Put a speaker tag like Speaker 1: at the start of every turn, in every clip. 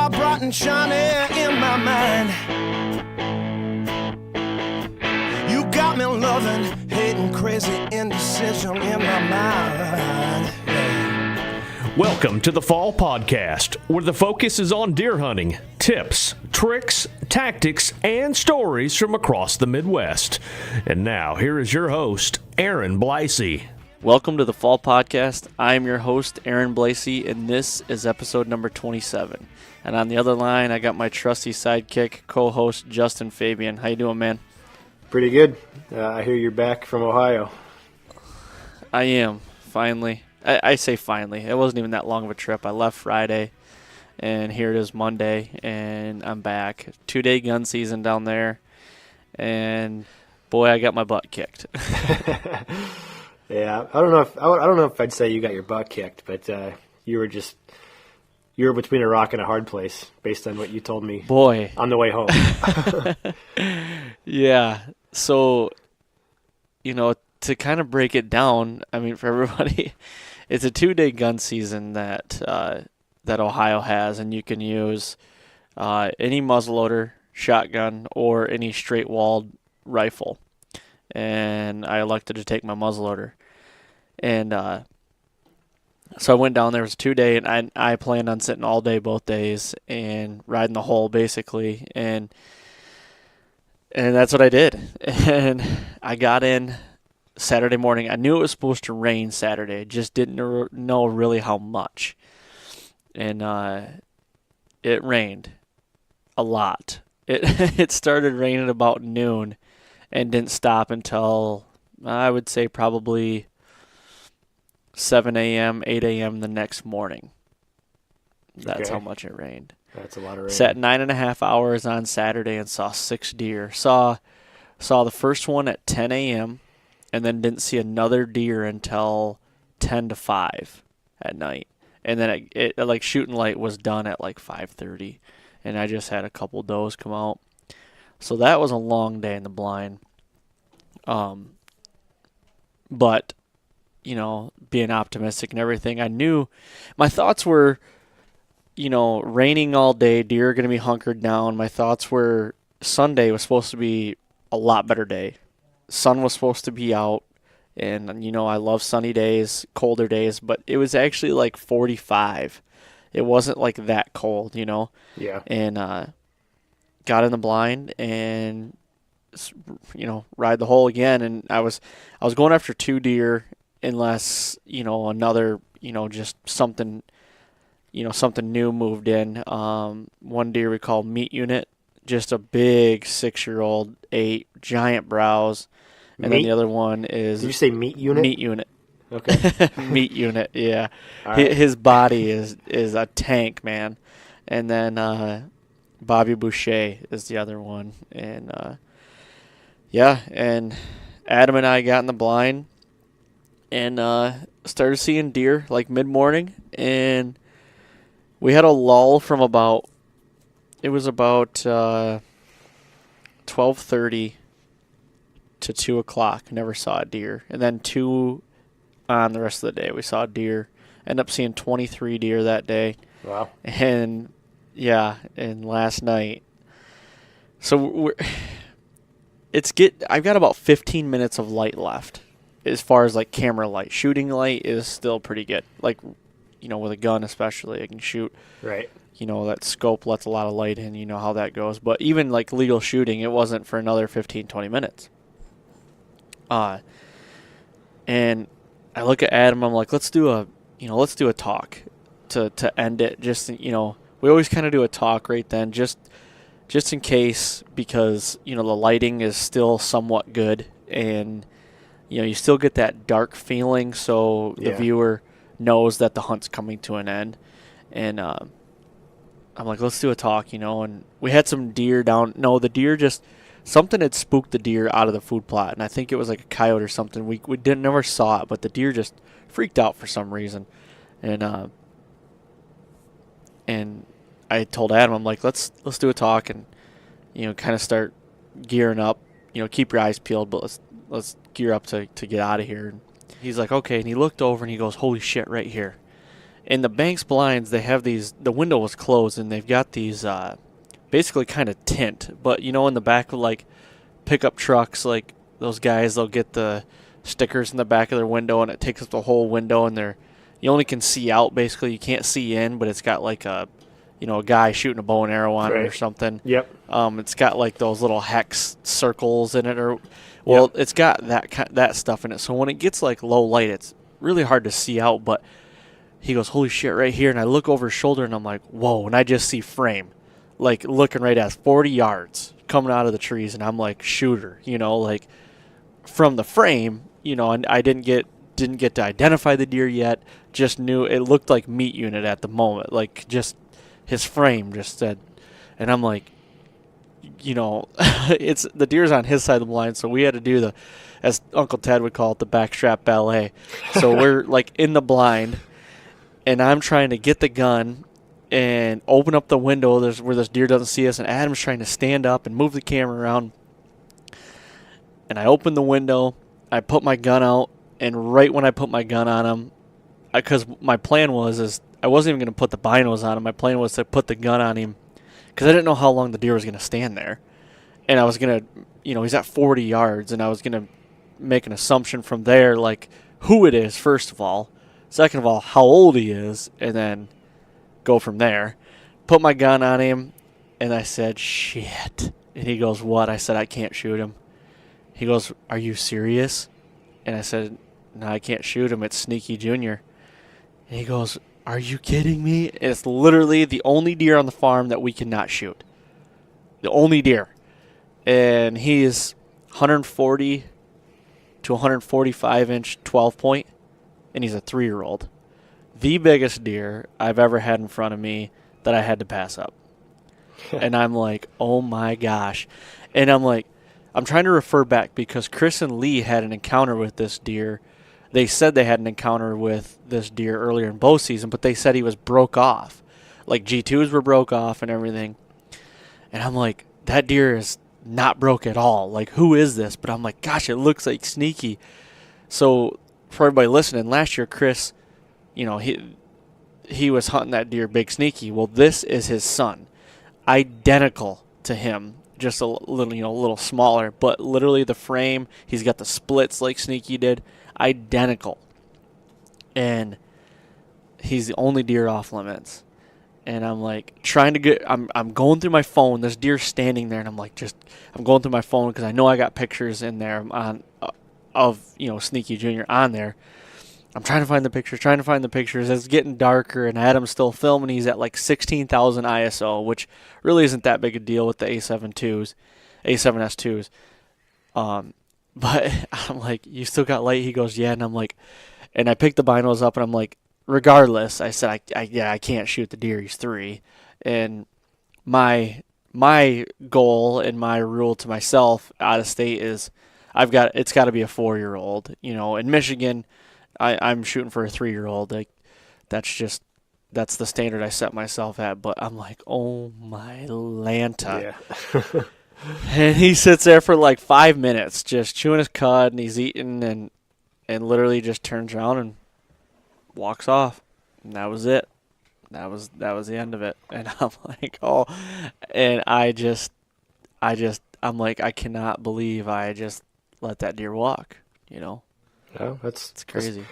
Speaker 1: are bright and shiny in my mind. You got me loving, hating, crazy indecision in my mind.
Speaker 2: Welcome to the Fall Podcast, where the focus is on deer hunting, tips, tricks, tactics, and stories from across the Midwest. And now, here is your host, Aaron Blasey.
Speaker 3: Welcome to the Fall Podcast. I am your host, Aaron Blasey, and this is episode number 27. And on the other line, I got my trusty sidekick, co-host, Justin Fabian. How you doing, man?
Speaker 4: Pretty good. I hear you're back from Ohio.
Speaker 3: I am, finally. I say finally. It wasn't even that long of a trip. I left Friday, and here it is Monday, and I'm back. 2-day gun season down there, and boy, I got my butt kicked.
Speaker 4: Yeah, I don't know if I'd say you got your butt kicked, but you were between a rock and a hard place based on what you told me.
Speaker 3: Boy,
Speaker 4: on the way home.
Speaker 3: Yeah. So, to kind of break it down, I mean, for everybody, it's a 2-day gun season that Ohio has, and you can use any muzzleloader, shotgun, or any straight-walled rifle. And I elected to take my muzzleloader. And so I went down there. It was a 2-day, and I planned on sitting all day both days and riding the hole, basically. And that's what I did. And I got in Saturday morning. I knew it was supposed to rain Saturday. Just didn't know really how much. And it rained a lot. It started raining about noon and didn't stop until, I would say, probably 7 a.m., 8 a.m. the next morning. That's how much it rained.
Speaker 4: That's a lot of rain.
Speaker 3: Sat 9.5 hours on Saturday and saw 6 deer. Saw the first one at 10 a.m. and then didn't see another deer until 10 to 5 at night. And then it like shooting light was done at like 5:30, and I just had a couple does come out. So that was a long day in the blind. But, being optimistic and everything, I knew my thoughts were, raining all day, deer are going to be hunkered down. My thoughts were Sunday was supposed to be a lot better day. Sun was supposed to be out, and, I love sunny days, colder days, but it was actually like 45. It wasn't like that cold,
Speaker 4: Yeah.
Speaker 3: And got in the blind and, ride the hole again. And I was going after 2 deer unless, another, just something, something new moved in. One deer we call meat unit, just a big 6-year-old, 8 giant brows. And then the other one is...
Speaker 4: Did you say meat unit?
Speaker 3: Meat unit.
Speaker 4: Okay.
Speaker 3: Meat unit, yeah.
Speaker 4: Right.
Speaker 3: His body is a tank, man. And then Bobby Boucher is the other one. And, and Adam and I got in the blind and started seeing deer like mid-morning. And we had a lull from about 12:30 to 2 o'clock. Never saw a deer. And then 2 on the rest of the day, we saw a deer. Ended up seeing 23 deer that day.
Speaker 4: Wow.
Speaker 3: And and last night. So I've got about 15 minutes of light left as far as like camera light. Shooting light is still pretty good. Like, with a gun especially, I can shoot.
Speaker 4: Right.
Speaker 3: That scope lets a lot of light in, how that goes. But even like legal shooting, it wasn't for another 15, 20 minutes. And I look at Adam, I'm like, let's do a talk to end it. Just, we always kind of do a talk right then, just in case, because, the lighting is still somewhat good and, you still get that dark feeling. So the viewer knows that the hunt's coming to an end. And, I'm like, let's do a talk, and we had some deer down. No, the deer something had spooked the deer out of the food plot, and I think it was like a coyote or something. We never saw it, but the deer just freaked out for some reason. And I told Adam, I'm like, let's do a talk and, kind of start gearing up. Keep your eyes peeled, but let's gear up to get out of here. And he's like, okay. And he looked over and he goes, holy shit, right here. In the bank's blinds, they have these. The window was closed, and they've got these basically kind of tint. But you know, in the back of like pickup trucks, like those guys, they'll get the stickers in the back of their window, and it takes up the whole window, and you only can see out. Basically, you can't see in, but it's got like a guy shooting a bow and arrow on it or something.
Speaker 4: Yep.
Speaker 3: It's got like those little hex circles in it, it's got that stuff in it. So when it gets like low light, it's really hard to see out. But he goes, "Holy shit!" right here, and I look over his shoulder, and I'm like, "Whoa!" And I just see frame, like looking right at us, 40 yards coming out of the trees, and I'm like, "Shooter," like from the frame, and I didn't get to identify the deer yet. Just knew it looked like meat unit at the moment, like just his frame just said, and I'm like, it's the deer's on his side of the blind, so we had to do as Uncle Ted would call it, the backstrap ballet. So we're like in the blind, and I'm trying to get the gun and open up the window where this deer doesn't see us, and Adam's trying to stand up and move the camera around. And I open the window, I put my gun out, and right when I put my gun on him, because my plan was I wasn't even going to put the binos on him. My plan was to put the gun on him because I didn't know how long the deer was going to stand there. And I was going to, he's at 40 yards, and I was going to make an assumption from there, like who it is, first of all. Second of all, how old he is, and then go from there. Put my gun on him, and I said, "Shit." And he goes, "What?" I said, "I can't shoot him." He goes, "Are you serious?" And I said, "No, I can't shoot him. It's Sneaky Junior." And he goes, "Are you kidding me?" And it's literally the only deer on the farm that we cannot shoot. The only deer. And he is 140 to 145 inch 12 point, and he's a 3-year-old. The biggest deer I've ever had in front of me that I had to pass up. And I'm like, oh my gosh. And I'm like, I'm trying to refer back because Chris and Lee had an encounter with this deer. They said they had an encounter with this deer earlier in bow season, but they said he was broke off. Like G2s were broke off and everything. And I'm like, that deer is not broke at all. Like, who is this? But I'm like, gosh, it looks like Sneaky. So for everybody listening, last year Chris, he was hunting that deer, Big Sneaky. Well, this is his son. Identical to him. Just a little smaller, but literally the frame, he's got the splits like Sneaky did. Identical. And he's the only deer off limits. And I'm like I'm going through my phone. This deer's standing there, and I'm like, I'm going through my phone because I know I got pictures in there of Sneaky Junior on there. I'm trying to find the pictures. It's getting darker, and Adam's still filming. He's at like 16,000 ISO, which really isn't that big a deal with the A7S2s. But I'm like, "You still got light?" He goes, "Yeah." And I'm like, and I picked the binos up, and I'm like, regardless, I said, I can't shoot the deer. He's 3. And my goal and my rule to myself out of state is it's got to be a 4-year-old. In Michigan, I'm shooting for a 3-year-old. Like, that's the standard I set myself at. But I'm like, oh my Lanta.
Speaker 4: Yeah.
Speaker 3: And he sits there for like 5 minutes just chewing his cud, and he's eating and literally just turns around and walks off. And that was it. That was the end of it. And I'm like, oh, and I'm like, I cannot believe I just let that deer walk,
Speaker 4: No,
Speaker 3: it's crazy.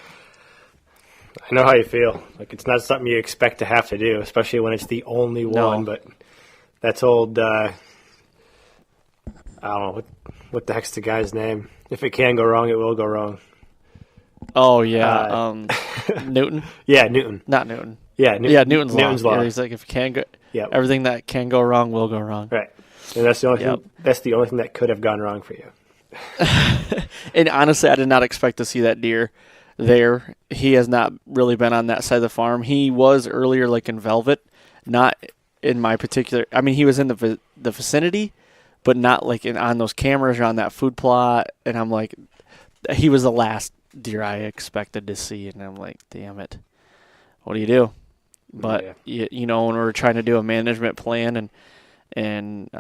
Speaker 4: I know how you feel. Like, it's not something you expect to have to do, especially when it's the only one. But that's old, I don't know, what the heck's the guy's name? If it can go wrong, it will go wrong.
Speaker 3: Oh, yeah. Newton?
Speaker 4: Yeah, Newton.
Speaker 3: Not Newton.
Speaker 4: Yeah,
Speaker 3: Newton's law.
Speaker 4: law.
Speaker 3: Yeah, he's like, if it can go,
Speaker 4: yep.
Speaker 3: Everything that can go wrong will go wrong.
Speaker 4: Right. And that's the only thing. That's the only thing that could have gone wrong for you.
Speaker 3: And honestly, I did not expect to see that deer there. He has not really been on that side of the farm. He was earlier, like in Velvet, not in my particular. I mean, he was in the vicinity, but not like on those cameras or on that food plot. And I'm like, he was the last deer I expected to see, and I'm like, damn it, what do you do? But when we're trying to do a management plan and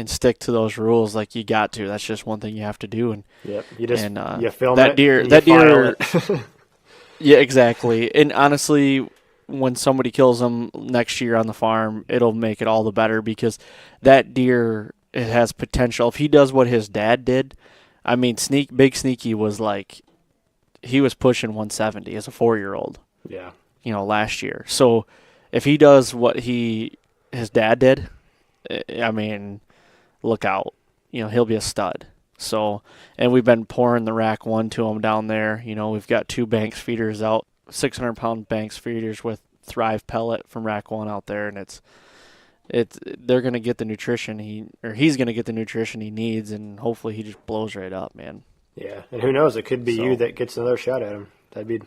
Speaker 3: stick to those rules, like, you got to. That's just one thing you have to do. And
Speaker 4: you film
Speaker 3: that
Speaker 4: it,
Speaker 3: deer.
Speaker 4: and
Speaker 3: That
Speaker 4: you
Speaker 3: deer.
Speaker 4: file it.
Speaker 3: Yeah, exactly. And honestly, when somebody kills them next year on the farm, it'll make it all the better because that deer, it has potential. If he does what his dad did, I mean, Big Sneaky was like, he was pushing 170 as a 4-year-old,
Speaker 4: Yeah.
Speaker 3: last year. So if he does what his dad did, I mean, look out. He'll be a stud. So, and we've been pouring the rack 1 to him down there. We've got 2 Banks feeders out, 600-pound Banks feeders with Thrive pellet from rack 1 out there, and they're gonna get the nutrition he's gonna get the nutrition he needs, and hopefully he just blows right up, man.
Speaker 4: Yeah, and who knows? It could be you that gets another shot at him. That'd be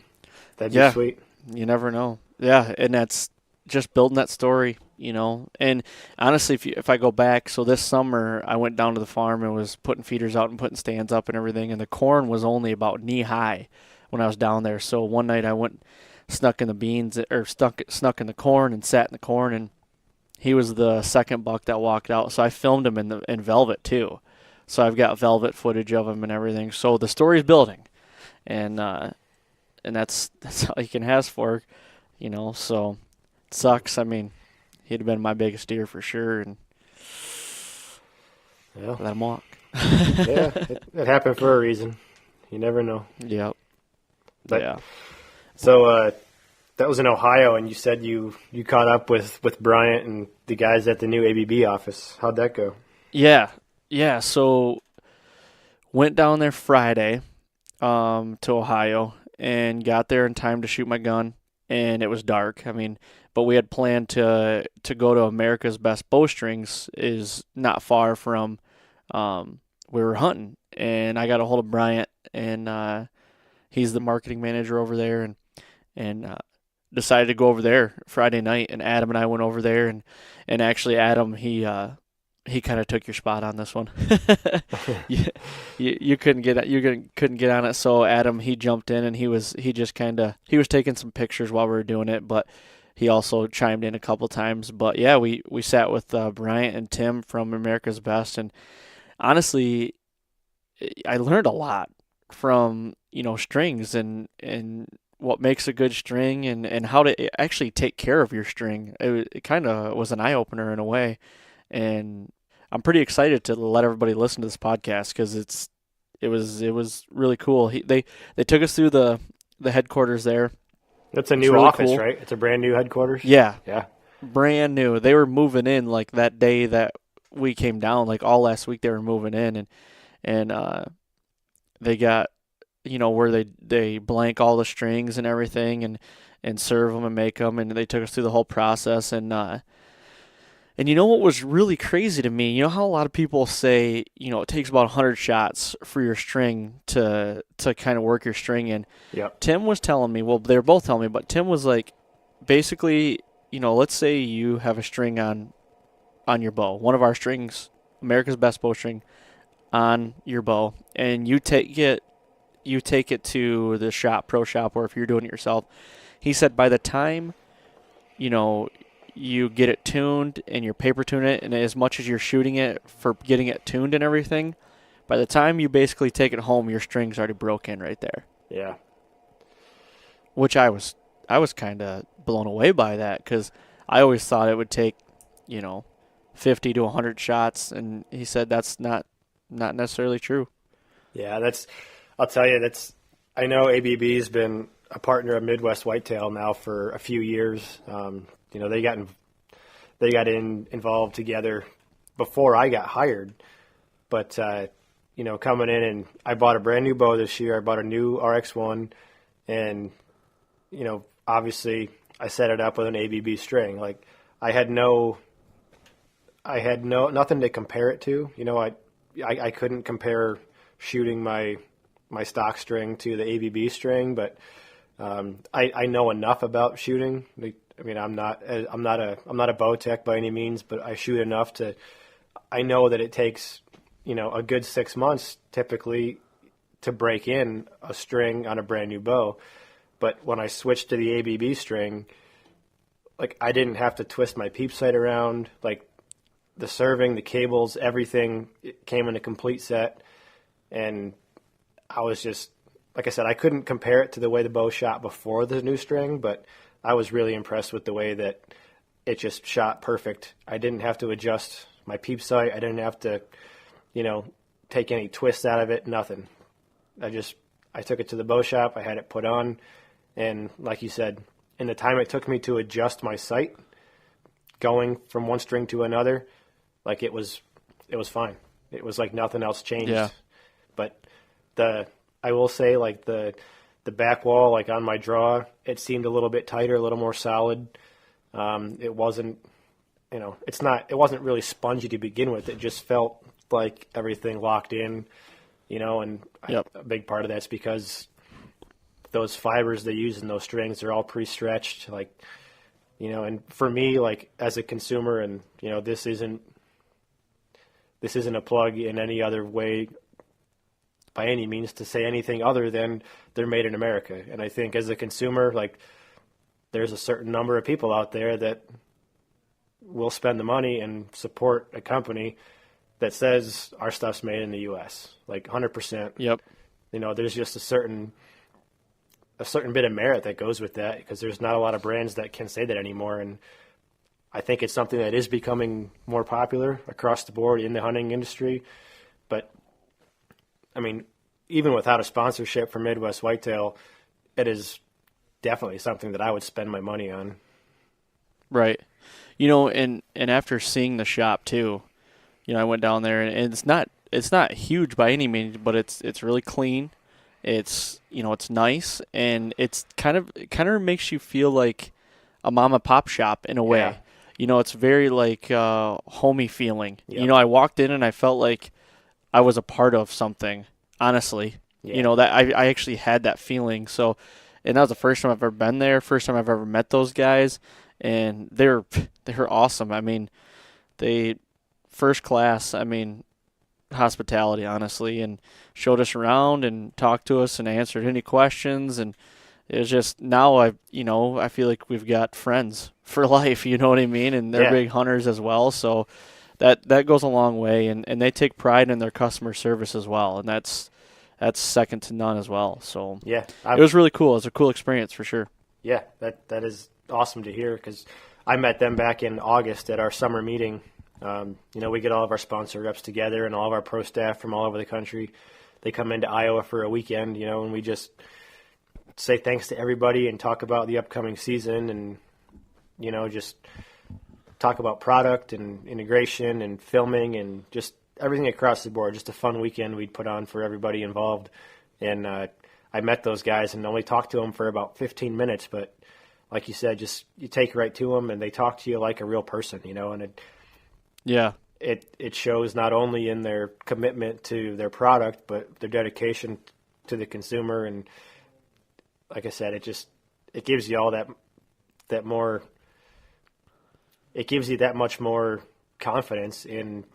Speaker 4: sweet.
Speaker 3: You never know. Yeah, and that's just building that story, And honestly, if I go back, so this summer I went down to the farm and was putting feeders out and putting stands up and everything, and the corn was only about knee high when I was down there. So one night I went, snuck in the beans, or snuck in the corn and sat in the corn, and he was the second buck that walked out. So I filmed him in velvet too. So I've got velvet footage of him and everything. So the story's building, and that's all you can ask for, So it sucks. I mean, he'd have been my biggest deer for sure, and let him walk.
Speaker 4: Yeah, it happened for a reason. You never know.
Speaker 3: Yep.
Speaker 4: But,
Speaker 3: yeah.
Speaker 4: So that was in Ohio, and you said you caught up with Bryant and the guys at the new ABB office. How'd that go?
Speaker 3: Yeah. So went down there Friday to Ohio and got there in time to shoot my gun, and it was dark. I mean, but we had planned to go to America's Best Bowstrings, is not far from we were hunting, and I got a hold of Bryant, and he's the marketing manager over there, and decided to go over there Friday night, and Adam and I went over there, and actually Adam, he kind of took your spot on this one. you couldn't get on it. So Adam, he jumped in, and he was taking some pictures while we were doing it, but he also chimed in a couple times. But yeah, we sat with Bryant and Tim from America's Best, and honestly, I learned a lot from strings and what makes a good string, and how to actually take care of your string. It kind of was an eye opener in a way. And I'm pretty excited to let everybody listen to this podcast because it was really cool. They took us through the headquarters there.
Speaker 4: That's a new
Speaker 3: really
Speaker 4: office,
Speaker 3: cool.
Speaker 4: Right? It's a brand new headquarters?
Speaker 3: Yeah.
Speaker 4: Yeah.
Speaker 3: Brand new. They were moving in like that day that we came down, like all last week they were moving in, and they got, where they blank all the strings and everything and serve them and make them, and they took us through the whole process, and what was really crazy to me, how a lot of people say, it takes about 100 shots for your string to kind of work your string in.
Speaker 4: Yep.
Speaker 3: Tim was telling me, well, they were both telling me, but Tim was like, basically, let's say you have a string on your bow, one of our strings, America's Best Bowstring, on your bow, and you take it to the pro shop, or if you're doing it yourself. He said by the time, you get it tuned and you're paper tune it, and as much as you're shooting it for getting it tuned and everything, by the time you basically take it home, your string's already broken right there.
Speaker 4: Yeah.
Speaker 3: Which I was kind of blown away by that, because I always thought it would take, 50 to 100 shots, and he said that's not necessarily true.
Speaker 4: Yeah, I'll tell you, I know ABB's been a partner of Midwest Whitetail now for a few years. They got involved together before I got hired, but coming in, and I bought a brand new bow this year. I bought a new RX1, and obviously I set it up with an ABB string. Like I had nothing to compare it to. I couldn't compare shooting my stock string to the ABB string, but I know enough about shooting. I'm not a bow tech by any means, but I shoot enough I know that it takes, a good 6 months typically to break in a string on a brand new bow. But when I switched to the ABB string, like I didn't have to twist my peep sight around, like the serving, the cables, everything, it came in a complete set. And I was just, like I said, I couldn't compare it to the way the bow shot before the new string, but I was really impressed with the way that it just shot perfect. I didn't have to adjust my peep sight. I didn't have to, take any twists out of it, nothing. I took it to the bow shop, I had it put on, and like you said, in the time it took me to adjust my sight, going from one string to another, like it was fine. It was like nothing else changed.
Speaker 3: Yeah.
Speaker 4: But I will say, like the back wall, like on my draw, it seemed a little bit tighter, a little more solid. It wasn't, it wasn't really spongy to begin with. It just felt like everything locked in, and
Speaker 3: Yep.
Speaker 4: a big part of that's because those fibers they use in those strings are all pre-stretched, like, and for me, like as a consumer, and this isn't a plug in any other way by any means to say anything other than they're made in America. And I think as a consumer, like there's a certain number of people out there that will spend the money and support a company that says our stuff's made in the U.S. like 100%.
Speaker 3: Yep.
Speaker 4: There's just a certain bit of merit that goes with that, because there's not a lot of brands that can say that anymore. And I think it's something that is becoming more popular across the board in the hunting industry. But I mean, even without a sponsorship for Midwest Whitetail, it is definitely something that I would spend my money on.
Speaker 3: Right. And after seeing the shop too, I went down there, and it's not huge by any means, but it's really clean. It's it's nice, and it kind of makes you feel like a mom and pop shop in a way.
Speaker 4: Yeah.
Speaker 3: It's very like homey feeling.
Speaker 4: Yep.
Speaker 3: I walked in and I felt like I was a part of something. Honestly,
Speaker 4: Yeah.
Speaker 3: that I actually had that feeling. So, and that was the first time I've ever been there. First time I've ever met those guys, and they're awesome. I mean, they first class. I mean, hospitality, honestly, and showed us around and talked to us and answered any questions. And it was just, now I feel like we've got friends for life. You know what I mean? And they're
Speaker 4: Yeah.
Speaker 3: big hunters as well. So that goes a long way, and they take pride in their customer service as well. And that's second to none as well. So
Speaker 4: Yeah.
Speaker 3: it was really cool. It was a cool experience for sure.
Speaker 4: Yeah, that is awesome to hear, because I met them back in August at our summer meeting. We get all of our sponsor reps together and all of our pro staff from all over the country. They come into Iowa for a weekend, and we just say thanks to everybody and talk about the upcoming season, and, just talk about product and integration and filming and just everything across the board. Just a fun weekend we'd put on for everybody involved. And I met those guys and only talked to them for about 15 minutes, but like you said, just you take right to them and they talk to you like a real person, and it shows not only in their commitment to their product, but their dedication to the consumer. And like I said, it gives you all that more, it gives you that much more confidence in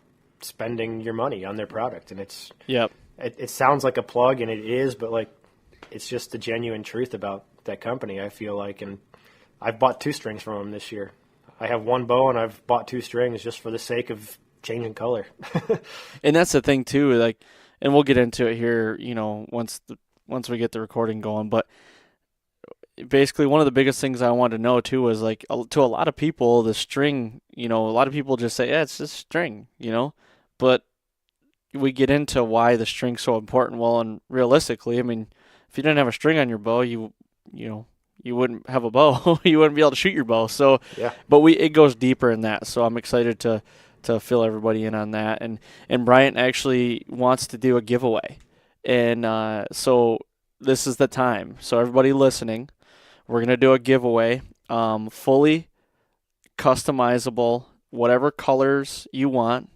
Speaker 4: spending your money on their product. And it sounds like a plug, and it is, but like, it's just the genuine truth about that company, I feel like. And I've bought 2 strings from them this year. I have one bow, and I've bought 2 strings just for the sake of changing color.
Speaker 3: And that's the thing too, like, and we'll get into it here, once we get the recording going. But basically, one of the biggest things I wanted to know too was, like, to a lot of people, the string, a lot of people just say, yeah, it's just string, but we get into why the string's so important. Well, and realistically, I mean, if you didn't have a string on your bow, you wouldn't have a bow. You wouldn't be able to shoot your bow. So,
Speaker 4: Yeah.
Speaker 3: But it goes deeper in that. So I'm excited to fill everybody in on that. And Bryant actually wants to do a giveaway. And so this is the time. So everybody listening, we're going to do a giveaway, fully customizable, whatever colors you want.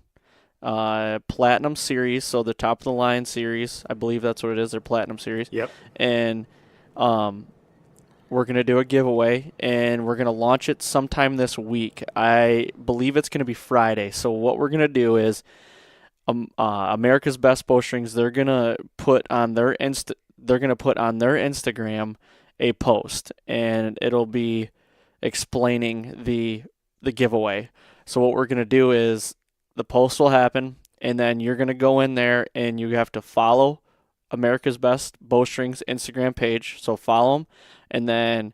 Speaker 3: Platinum series, so the top of the line series, I believe that's what it is, their platinum series.
Speaker 4: Yep.
Speaker 3: And we're going to do a giveaway, and we're going to launch it sometime this week. I believe it's going to be Friday. So what we're going to do is America's Best Bowstrings, they're going to put on their Instagram a post, and it'll be explaining the giveaway. So what we're going to do is the post will happen, and then you're going to go in there and you have to follow America's Best Bowstrings Instagram page. So follow them, and then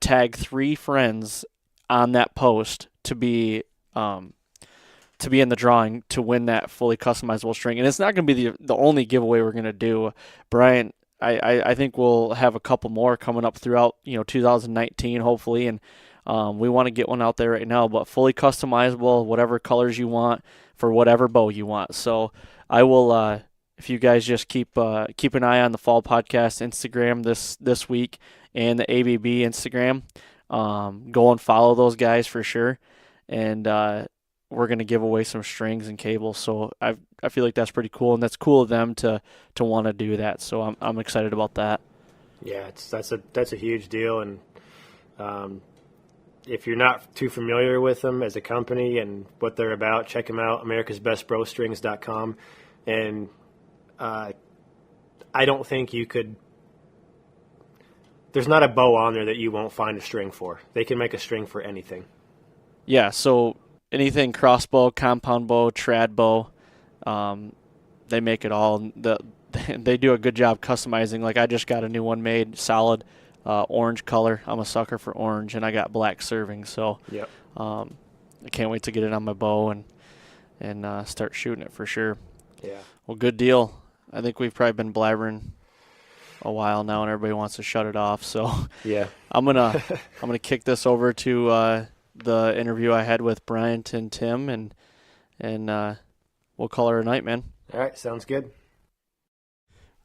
Speaker 3: tag 3 friends on that post to be in the drawing to win that fully customizable string. And it's not going to be the only giveaway we're going to do. Bryant, I think we'll have a couple more coming up throughout 2019 hopefully, and we want to get one out there right now, but fully customizable, whatever colors you want for whatever bow you want. So I will if you guys just keep an eye on the Fall Podcast Instagram this week and the ABB Instagram, go and follow those guys for sure, and we're going to give away some strings and cables. So I feel like that's pretty cool, and that's cool of them to want to do that. So I'm excited about that.
Speaker 4: Yeah, that's a huge deal, and if you're not too familiar with them as a company and what they're about, check them out, americasbestbowstrings.com. And I don't think you could – there's not a bow on there that you won't find a string for. They can make a string for anything.
Speaker 3: Yeah, so anything crossbow, compound bow, trad bow, they make it all. They do a good job customizing. Like I just got a new one made, solid orange color. I'm a sucker for orange, and I got black serving. So
Speaker 4: yep.
Speaker 3: I can't wait to get it on my bow and start shooting it for sure.
Speaker 4: Yeah.
Speaker 3: Well, good deal. I think we've probably been blabbering a while now, and everybody wants to shut it off. So
Speaker 4: yeah,
Speaker 3: I'm gonna kick this over to the interview I had with Bryant and Tim, and we'll call her a night, man.
Speaker 4: All right, sounds good.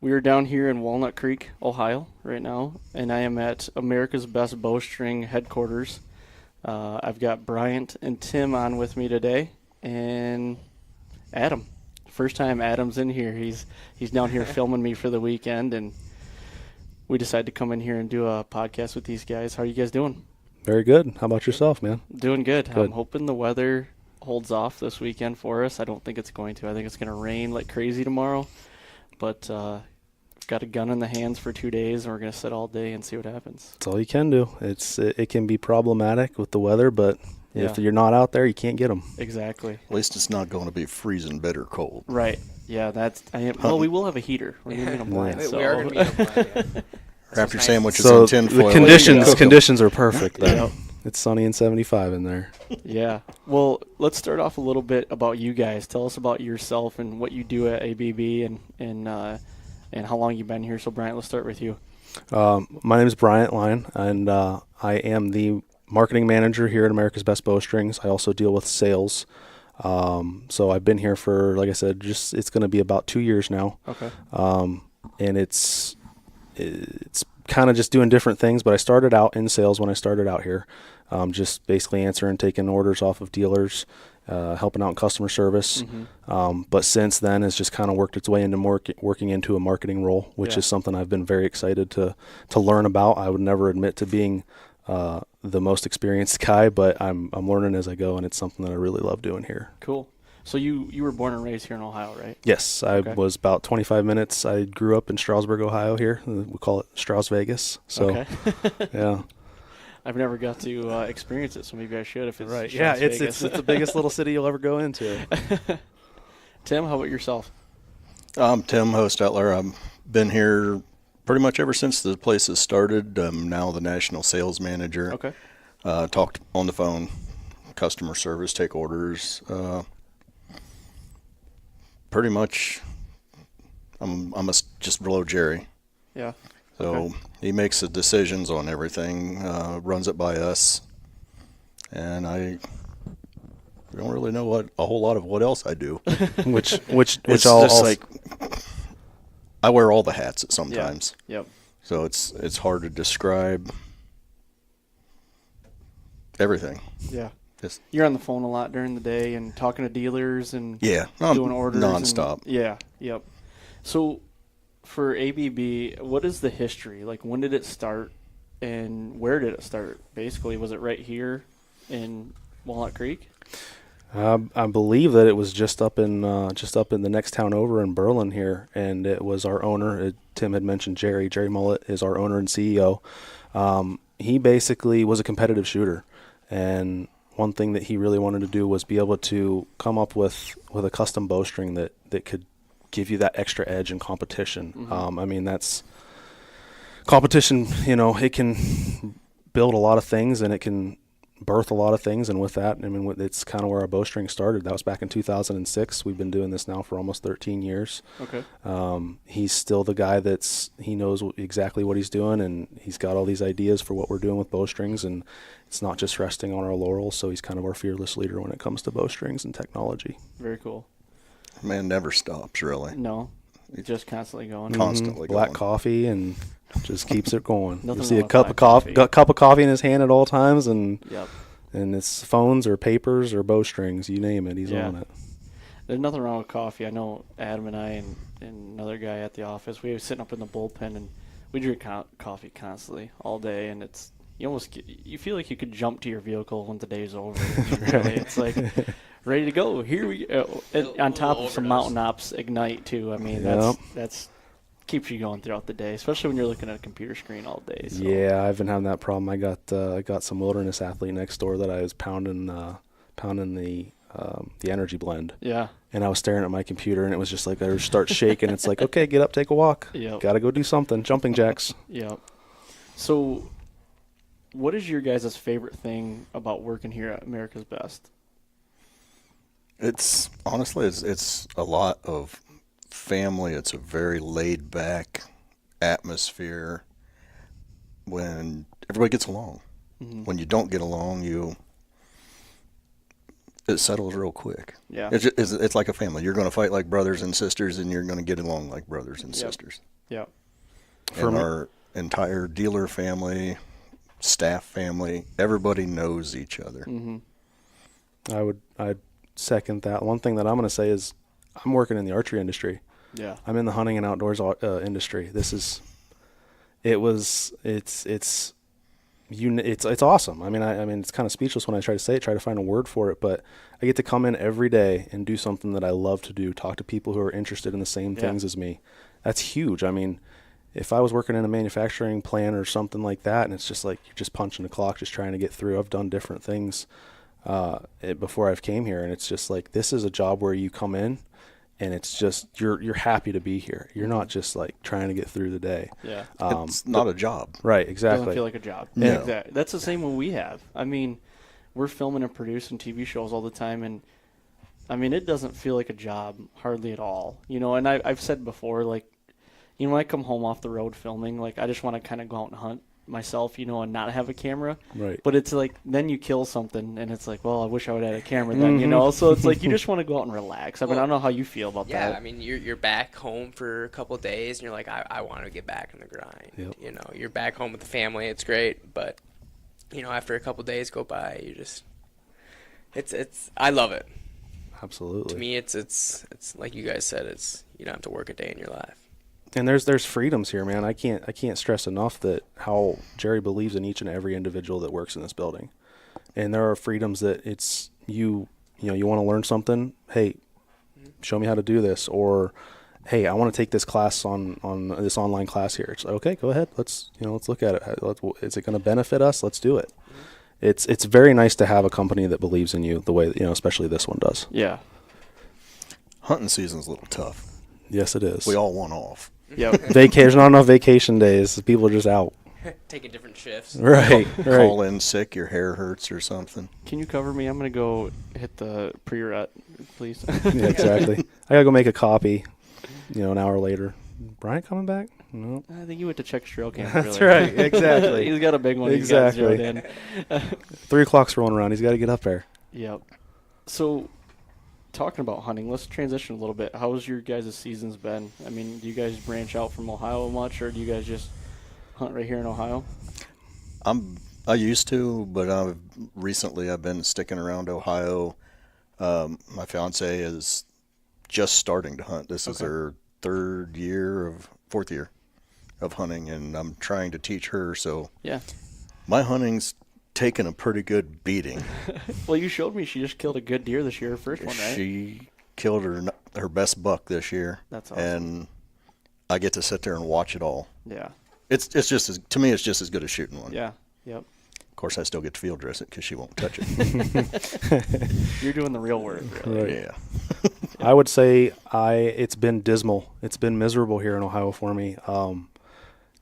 Speaker 3: We are down here in Walnut Creek, Ohio, right now, and I am at America's Best Bowstring headquarters. I've got Bryant and Tim on with me today, and Adam. First time Adam's in here. He's down here filming me for the weekend, and we decided to come in here and do a podcast with these guys. How are you guys doing?
Speaker 5: Very good. How about yourself, man?
Speaker 3: Doing good.
Speaker 5: Good.
Speaker 3: I'm hoping the weather holds off this weekend for us. I don't think it's going to. I think it's going to rain like crazy tomorrow, but got a gun in the hands for 2 days, and we're going to sit all day and see what happens.
Speaker 5: That's all you can do. It can be problematic with the weather, but if you're not out there, you can't get them.
Speaker 3: Exactly.
Speaker 6: At least it's not going to be freezing bitter cold.
Speaker 3: Right. Yeah, well, we will have a heater. We're going to be in a blind. So.
Speaker 7: We are going to be in a blind,
Speaker 6: Wrap your sandwiches
Speaker 5: So
Speaker 6: in tin foil.
Speaker 5: the conditions are perfect. Then.
Speaker 3: Yep.
Speaker 5: It's sunny and 75 in there.
Speaker 3: Yeah. Well, let's start off a little bit about you guys. Tell us about yourself and what you do at ABB and how long you've been here. So, Bryant, let's start with you.
Speaker 5: My name is Bryant Lyon, and I am the marketing manager here at America's Best Bowstrings. I also deal with sales. So I've been here for, like I said, it's going to be about 2 years now.
Speaker 3: Okay.
Speaker 5: And it's kind of just doing different things, but I started out in sales when I started out here, just basically answering, taking orders off of dealers, helping out in customer service.
Speaker 3: Mm-hmm.
Speaker 5: But since then, it's just kind of worked its way into working into a marketing role, which is something I've been very excited to learn about. I would never admit to being the most experienced guy, but I'm learning as I go, and it's something that I really love doing here.
Speaker 3: Cool. So you were born and raised here in Ohio, right?
Speaker 5: Yes, I was about 25 minutes. I grew up in Stroudsburg, Ohio here. We call it Strauss Vegas. So,
Speaker 3: okay.
Speaker 5: yeah.
Speaker 3: I've never got to experience it, so maybe I should if it's
Speaker 5: Right.
Speaker 3: Strauss
Speaker 5: Yeah,
Speaker 3: Vegas.
Speaker 5: it's the biggest little city you'll ever go into.
Speaker 3: Tim, how about yourself?
Speaker 6: I'm Tim Hostetler. I've been here pretty much ever since the place has started. I'm now the national sales manager.
Speaker 3: Okay.
Speaker 6: Talk on the phone, customer service, take orders. Pretty much, I'm just below Jerry.
Speaker 3: Yeah.
Speaker 6: So
Speaker 3: Okay.
Speaker 6: he makes the decisions on everything, runs it by us, and I don't really know a whole lot of what else I do.
Speaker 5: which
Speaker 6: It's
Speaker 5: all
Speaker 6: just like I wear all the hats sometimes.
Speaker 3: Yep.
Speaker 6: So it's hard to describe everything.
Speaker 3: Yeah.
Speaker 6: Just
Speaker 3: You're on the phone a lot during the day and talking to dealers and
Speaker 6: I'm
Speaker 3: doing orders.
Speaker 6: nonstop.
Speaker 3: Yeah. Yep. So for ABB, what is the history? Like, when did it start and where did it start? Basically, was it right here in Walnut Creek?
Speaker 5: I believe that it was just up in the next town over in Berlin here, and it was our owner. Tim had mentioned Jerry. Jerry Mullet is our owner and CEO. He basically was a competitive shooter, and one thing that he really wanted to do was be able to come up with a custom bowstring that could give you that extra edge in competition. I mean, that's competition, it can build a lot of things and it can birth a lot of things. And with that, I mean, it's kind of where our bowstring started. That was back in 2006. We've been doing this now for almost 13 years.
Speaker 3: Okay.
Speaker 5: He's still the guy he knows exactly what he's doing, and he's got all these ideas for what we're doing with bowstrings, and it's not just resting on our laurels. So he's kind of our fearless leader when it comes to bowstrings and technology.
Speaker 3: Very cool.
Speaker 6: Man never stops, really.
Speaker 3: No, it's just constantly going.
Speaker 6: Constantly
Speaker 5: Black
Speaker 6: going.
Speaker 5: coffee and just keeps it going.
Speaker 3: Nothing
Speaker 5: You see
Speaker 3: wrong
Speaker 5: a
Speaker 3: with
Speaker 5: cup
Speaker 3: black
Speaker 5: of coffee,
Speaker 3: coffee.
Speaker 5: cup of coffee in his hand at all times, and
Speaker 3: Yep.
Speaker 5: and it's phones or papers or bowstrings, you name it, he's
Speaker 3: Yeah.
Speaker 5: on it.
Speaker 3: There's nothing wrong with coffee. I know Adam and I and another guy at the office, we were sitting up in the bullpen and we drink coffee constantly all day, and it's you feel like you could jump to your vehicle when the day's over. Really, it's like ready to go. Here we go. And on top of some Mountain Ops Ignite too. I mean, that's keeps you going throughout the day, especially when you're looking at a computer screen all day. So.
Speaker 5: Yeah, I've been having that problem. I got some wilderness athlete next door that I was pounding the energy blend.
Speaker 3: Yeah.
Speaker 5: And I was staring at my computer, and it was just like I would start shaking. It's like, okay, get up, take a walk.
Speaker 3: Yep.
Speaker 5: Got to go do something. Jumping jacks.
Speaker 3: Yeah. So, what is your guys' favorite thing about working here at America's Best?
Speaker 6: It's honestly, it's a lot of family. It's a very laid back atmosphere when everybody gets along.
Speaker 3: Mm-hmm.
Speaker 6: When you don't get along, it settles real quick.
Speaker 3: Yeah.
Speaker 6: It's like a family. You're going to fight like brothers and sisters, and you're going to get along like brothers and sisters.
Speaker 3: Yeah.
Speaker 6: And our entire dealer family, staff family, everybody knows each other.
Speaker 3: Mm-hmm.
Speaker 5: I'd second that. One thing that I'm going to say is I'm working in the archery industry.
Speaker 3: Yeah.
Speaker 5: I'm in the hunting and outdoors industry. It's awesome. I mean, it's kind of speechless when I try to say it, try to find a word for it, but I get to come in every day and do something that I love to do, talk to people who are interested in the same things as me. That's huge. I mean, if I was working in a manufacturing plant or something like that, and it's just like you're just punching the clock, just trying to get through. I've done different things before I've came here, and it's just like this is a job where you come in and it's just you're happy to be here. You're not just like trying to get through the day.
Speaker 3: Yeah.
Speaker 6: It's not a job.
Speaker 5: Right,
Speaker 3: It
Speaker 5: exactly.
Speaker 3: doesn't feel like a job.
Speaker 6: No.
Speaker 3: Exactly. That's the same one we have. I mean, we're filming and producing TV shows all the time, and I mean, it doesn't feel like a job hardly at all. And I've said before, like, when I come home off the road filming, like, I just want to kind of go out and hunt myself, and not have a camera.
Speaker 5: Right.
Speaker 3: But it's like, then you kill something, and it's like, well, I wish I would have had a camera then, So it's like, you just want to go out and relax. I mean, I don't know how you feel about that.
Speaker 7: Yeah, I mean, you're back home for a couple of days, and you're like, I want to get back in the grind.
Speaker 5: Yep.
Speaker 7: You're back home with the family. It's great, but after a couple of days go by, you just, I love it.
Speaker 5: Absolutely.
Speaker 7: To me, it's like you guys said, you don't have to work a day in your life.
Speaker 5: And there's freedoms here, man. I can't stress enough that how Jerry believes in each and every individual that works in this building. And there are freedoms that it's you want to learn something, hey, show me how to do this, or hey, I want to take this class on this online class here. It's like, okay, go ahead. Let's look at it. Is it going to benefit us? Let's do it. It's very nice to have a company that believes in you the way that, especially this one does.
Speaker 3: Yeah.
Speaker 6: Hunting season's a little tough.
Speaker 5: Yes, it is.
Speaker 6: We all want off.
Speaker 3: Yep.
Speaker 5: There's not enough vacation days. People are just out.
Speaker 7: Taking different shifts.
Speaker 5: Right.
Speaker 6: Call in sick, your hair hurts or something.
Speaker 3: Can you cover me? I'm going to go hit the pre-rut, please.
Speaker 5: Yeah, exactly. I gotta go make a copy. An hour later. Bryant coming back? No.
Speaker 3: I think he went to check trail camp.
Speaker 5: That's
Speaker 3: really.
Speaker 5: right. Exactly.
Speaker 3: He's got a big one.
Speaker 5: Exactly.
Speaker 3: He's got zeroed in.
Speaker 5: 3 o'clock's rolling around. He's got to get up there.
Speaker 3: Yep. So, talking about hunting, let's transition a little bit. How's your guys' seasons been? I mean, do you guys branch out from Ohio much, or do you guys just hunt right here in Ohio?
Speaker 6: I used to, but I've been sticking around Ohio. My fiance is just starting to hunt. This is her fourth year of hunting, and I'm trying to teach her. So
Speaker 3: Yeah.
Speaker 6: my hunting's taken a pretty good beating.
Speaker 3: Well, you showed me she just killed a good deer this year, her first one, right?
Speaker 6: She killed her best buck this year.
Speaker 3: That's awesome.
Speaker 6: And I get to sit there and watch it all.
Speaker 3: Yeah.
Speaker 6: It's just to me, it's just as good as shooting one.
Speaker 3: Yeah. Yep.
Speaker 6: Of course, I still get to field dress it because she won't touch it.
Speaker 3: You're doing the real work, really.
Speaker 5: Right.
Speaker 6: Yeah.
Speaker 5: I would say it's been dismal. It's been miserable here in Ohio for me.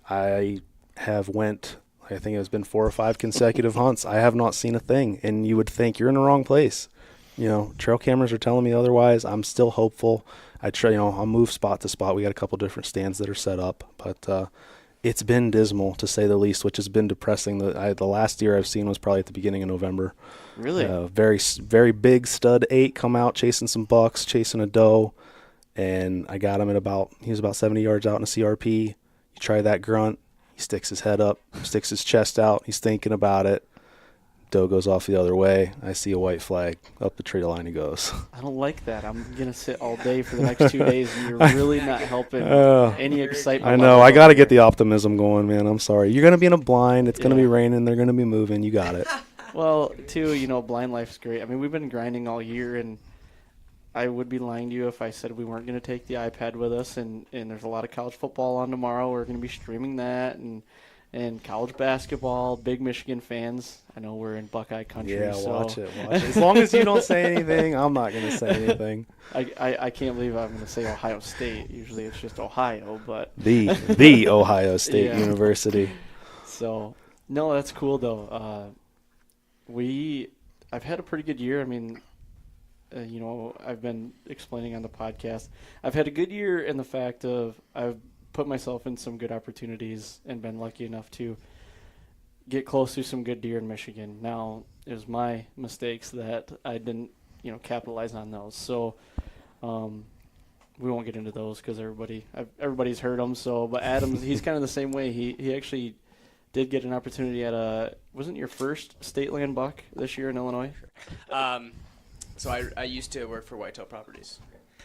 Speaker 5: I have I think it's been 4 or 5 consecutive hunts. I have not seen a thing, and you would think you're in the wrong place. Trail cameras are telling me otherwise. I'm still hopeful. I'll move spot to spot. We got a couple different stands that are set up, but it's been dismal to say the least, which has been depressing. The last deer I've seen was probably at the beginning of November.
Speaker 3: Really?
Speaker 5: Very, very big stud 8 come out chasing some bucks, chasing a doe, and I got him he was about 70 yards out in a CRP. You try that grunt, he sticks his head up, sticks his chest out, he's thinking about it. Doe goes off the other way. I see a white flag. Up the tree line he goes.
Speaker 3: I don't like that. I'm going to sit all day for the next 2 days, and you're really not helping any excitement.
Speaker 5: I know. I got to get the optimism going, man. I'm sorry. You're going to be in a blind. It's going to be raining. They're going to be moving. You got it.
Speaker 3: Well, too, blind life's great. I mean, we've been grinding all year, and I would be lying to you if I said we weren't going to take the iPad with us, and there's a lot of college football on tomorrow. We're going to be streaming that, and college basketball, big Michigan fans. I know we're in Buckeye country.
Speaker 5: Yeah,
Speaker 3: so.
Speaker 5: watch it. As long as you don't say anything, I'm not going to say anything.
Speaker 3: I can't believe I'm going to say Ohio State. Usually it's just Ohio, but
Speaker 5: the Ohio State University.
Speaker 3: So, no, that's cool though. I've had a pretty good year. I mean, I've been explaining on the podcast. I've had a good year in the fact of I've put myself in some good opportunities and been lucky enough to get close to some good deer in Michigan. Now, it was my mistakes that I didn't, capitalize on those. So, we won't get into those because everybody's heard them. So, but Adams, he's kind of the same way. He actually did get an opportunity at wasn't your first state land buck this year in Illinois?
Speaker 7: So I used to work for Whitetail Properties.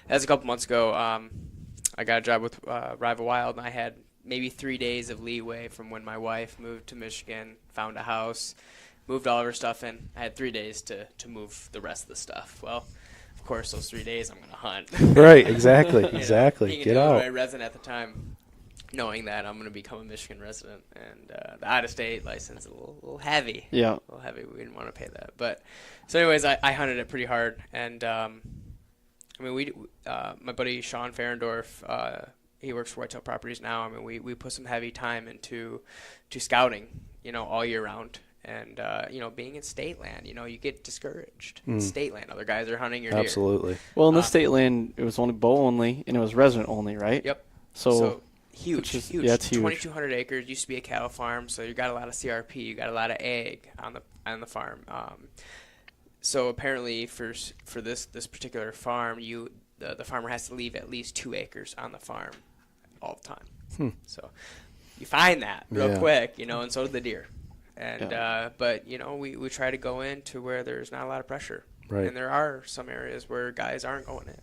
Speaker 7: That was a couple months ago. I got a job with Rival Wild, and I had maybe 3 days of leeway from when my wife moved to Michigan, found a house, moved all of her stuff in. I had 3 days to move the rest of the stuff. Well, of course, those 3 days I'm going to hunt.
Speaker 5: Right, exactly, exactly.
Speaker 7: Being
Speaker 5: Get
Speaker 7: an
Speaker 5: out.
Speaker 7: Illinois resident at the time, knowing that I'm going to become a Michigan resident, and the out-of-state license is a little heavy.
Speaker 3: Yeah.
Speaker 7: A little heavy. We didn't want to pay that. But so anyways, I hunted it pretty hard, and my buddy Sean Ferendorf, he works for Whitetail Properties now. I mean, we put some heavy time into scouting, all year round. And, being in state land, you get discouraged. It's state land. Other guys are hunting your deer.
Speaker 5: Absolutely.
Speaker 3: Well, in the state land, it was only bow only, and it was resident only, right?
Speaker 7: Yep.
Speaker 3: So
Speaker 7: huge.
Speaker 3: Yeah, it's huge.
Speaker 7: 2,200 acres. Used to be a cattle farm, so you got a lot of CRP. You got a lot of egg on the farm. So apparently for this particular farm, the farmer has to leave at least 2 acres on the farm all the time. So you find that real quick, and so do the deer. And but we try to go in to where there's not a lot of pressure,
Speaker 5: right.
Speaker 7: And there are some areas where guys aren't going in.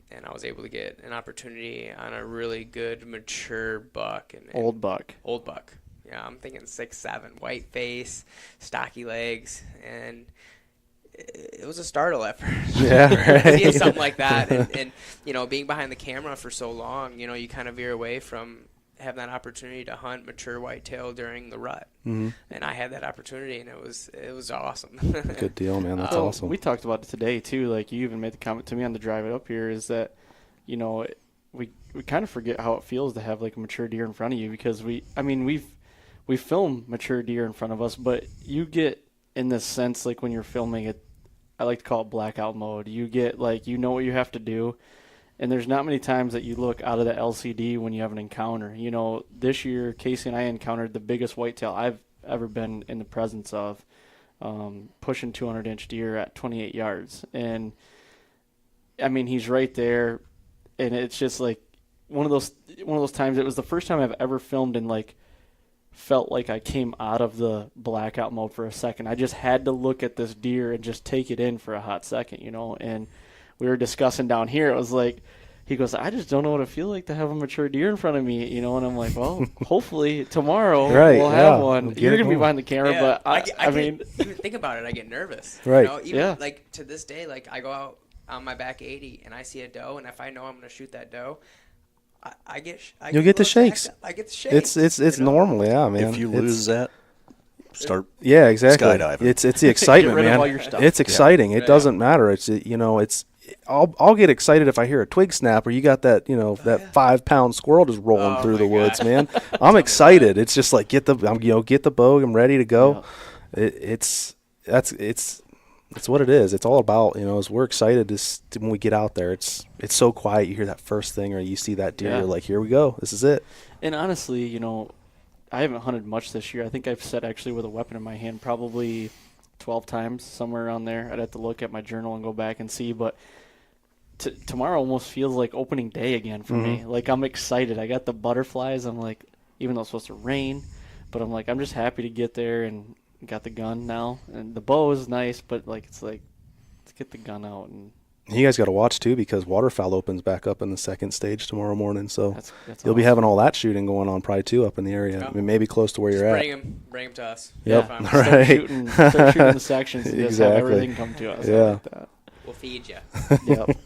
Speaker 7: And I was able to get an opportunity on a really good mature buck and
Speaker 3: old buck.
Speaker 7: Yeah, I'm thinking 6'7", white face, stocky legs, and it was a startle at first.
Speaker 5: Yeah, right.
Speaker 7: Seeing something like that, and being behind the camera for so long, you kind of veer away from having that opportunity to hunt mature whitetail during the rut. Mm-hmm. And I had that opportunity, and it was awesome.
Speaker 5: Good deal, man. That's awesome.
Speaker 3: We talked about it today too. Like you even made the comment to me on the drive up here is that, we kind of forget how it feels to have like a mature deer in front of you because we film mature deer in front of us, but you get in this sense like when you're filming it, I like to call it blackout mode. You get like what you have to do. And there's not many times that you look out of the LCD when you have an encounter. This year, Casey and I encountered the biggest whitetail I've ever been in the presence of, pushing 200-inch deer at 28 yards. And, I mean, he's right there, and it's just like one of those times. It was the first time I've ever filmed and, like, felt like I came out of the blackout mode for a second. I just had to look at this deer and just take it in for a hot second, and we were discussing down here. It was like, he goes, I just don't know what it feels like to have a mature deer in front of me, and I'm like, well, hopefully tomorrow we'll have one. You're going to be behind the camera, but I mean.
Speaker 7: Even think about it, I get nervous.
Speaker 5: Right.
Speaker 7: Even like to this day, like I go out on my back 80 and I see a doe, and if I know I'm going to shoot that doe, I get
Speaker 5: the shakes.
Speaker 7: I get the shakes.
Speaker 5: It's normal, yeah, man.
Speaker 6: If you lose that, start
Speaker 5: exactly.
Speaker 6: skydiving.
Speaker 5: It's the excitement,
Speaker 3: Get rid of
Speaker 5: man.
Speaker 3: all your stuff.
Speaker 5: It's exciting. It doesn't matter. It's I'll get excited if I hear a twig snap or you got that, that 5-pound squirrel just rolling through the woods, man. I'm excited. It's just like get the bow. I'm ready to go. Yeah. It's what it is. It's all about, as we're excited when we get out there. It's so quiet. You hear that first thing or you see that deer. You're like, here we go. This is it.
Speaker 3: And honestly, I haven't hunted much this year. I think I've set actually with a weapon in my hand probably 12 times, somewhere around there. I'd have to look at my journal and go back and see, but tomorrow almost feels like opening day again for me. Like, I'm excited. I got the butterflies. I'm like, even though it's supposed to rain, but I'm like, I'm just happy to get there and got the gun now. And the bow is nice, but let's get the gun out. And
Speaker 5: you guys got to watch too, because waterfowl opens back up in the second stage tomorrow morning. So
Speaker 3: that's
Speaker 5: you'll be having all that shooting going on probably too up in the area. I mean, maybe close to where you're at.
Speaker 7: Bring them to us.
Speaker 5: Yep.
Speaker 3: Yeah.
Speaker 5: Right.
Speaker 3: Start shooting the sections and just
Speaker 5: Exactly.
Speaker 3: have everything come to us.
Speaker 5: Yeah.
Speaker 3: I like that.
Speaker 7: We'll feed you.
Speaker 3: Yep.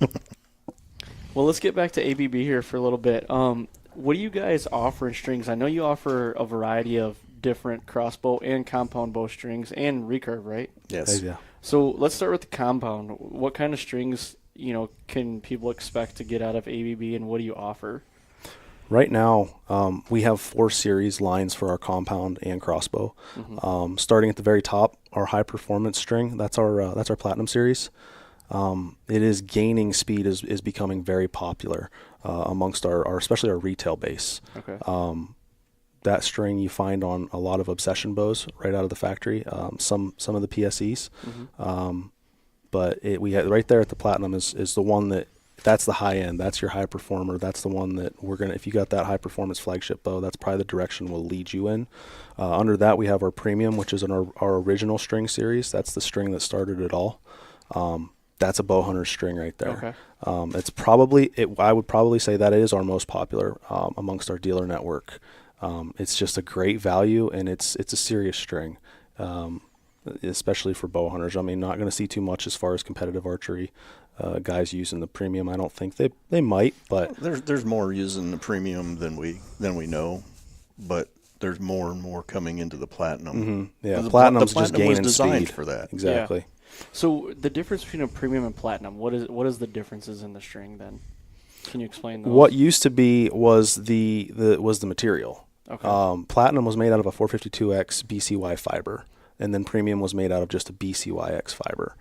Speaker 3: Well, let's get back to ABB here for a little bit. What do you guys offer in strings? I know you offer a variety of different crossbow and compound bowstrings and recurve, right?
Speaker 6: Yes.
Speaker 5: Yeah.
Speaker 3: So let's start with the compound. What kind of strings, can people expect to get out of ABB, and what do you offer?
Speaker 5: Right now, we have 4 series lines for our compound and crossbow. Starting at the very top, our high performance string. That's our platinum series. It is gaining speed, is becoming very popular amongst our especially our retail base.
Speaker 3: Okay.
Speaker 5: That string you find on a lot of obsession bows right out of the factory. Some of the PSEs, but we had right there at the platinum is the one that's the high end. That's your high performer. That's the one that if you got that high performance flagship bow, that's probably the direction we'll lead you in. Under that, we have our premium, which is our original string series. That's the string that started it all. That's a bow hunter string right there.
Speaker 3: Okay.
Speaker 5: It's probably I would probably say that it is our most popular amongst our dealer network. It's just a great value, and it's a serious string, especially for bow hunters. I mean, not going to see too much as far as competitive archery guys using the premium. I don't think they might, but
Speaker 6: There's more using the premium than we know, but there's more and more coming into the platinum.
Speaker 5: Yeah,
Speaker 6: The
Speaker 5: platinum's
Speaker 6: platinum
Speaker 5: just gaining
Speaker 6: was designed
Speaker 5: speed
Speaker 6: for that.
Speaker 5: Exactly.
Speaker 3: Yeah. So the difference between a premium and platinum, what is the differences in the string then? Can you explain those?
Speaker 5: What used to be was the material.
Speaker 3: Okay.
Speaker 5: Platinum was made out of a 452X BCY fiber, and then premium was made out of just a BCYX fiber.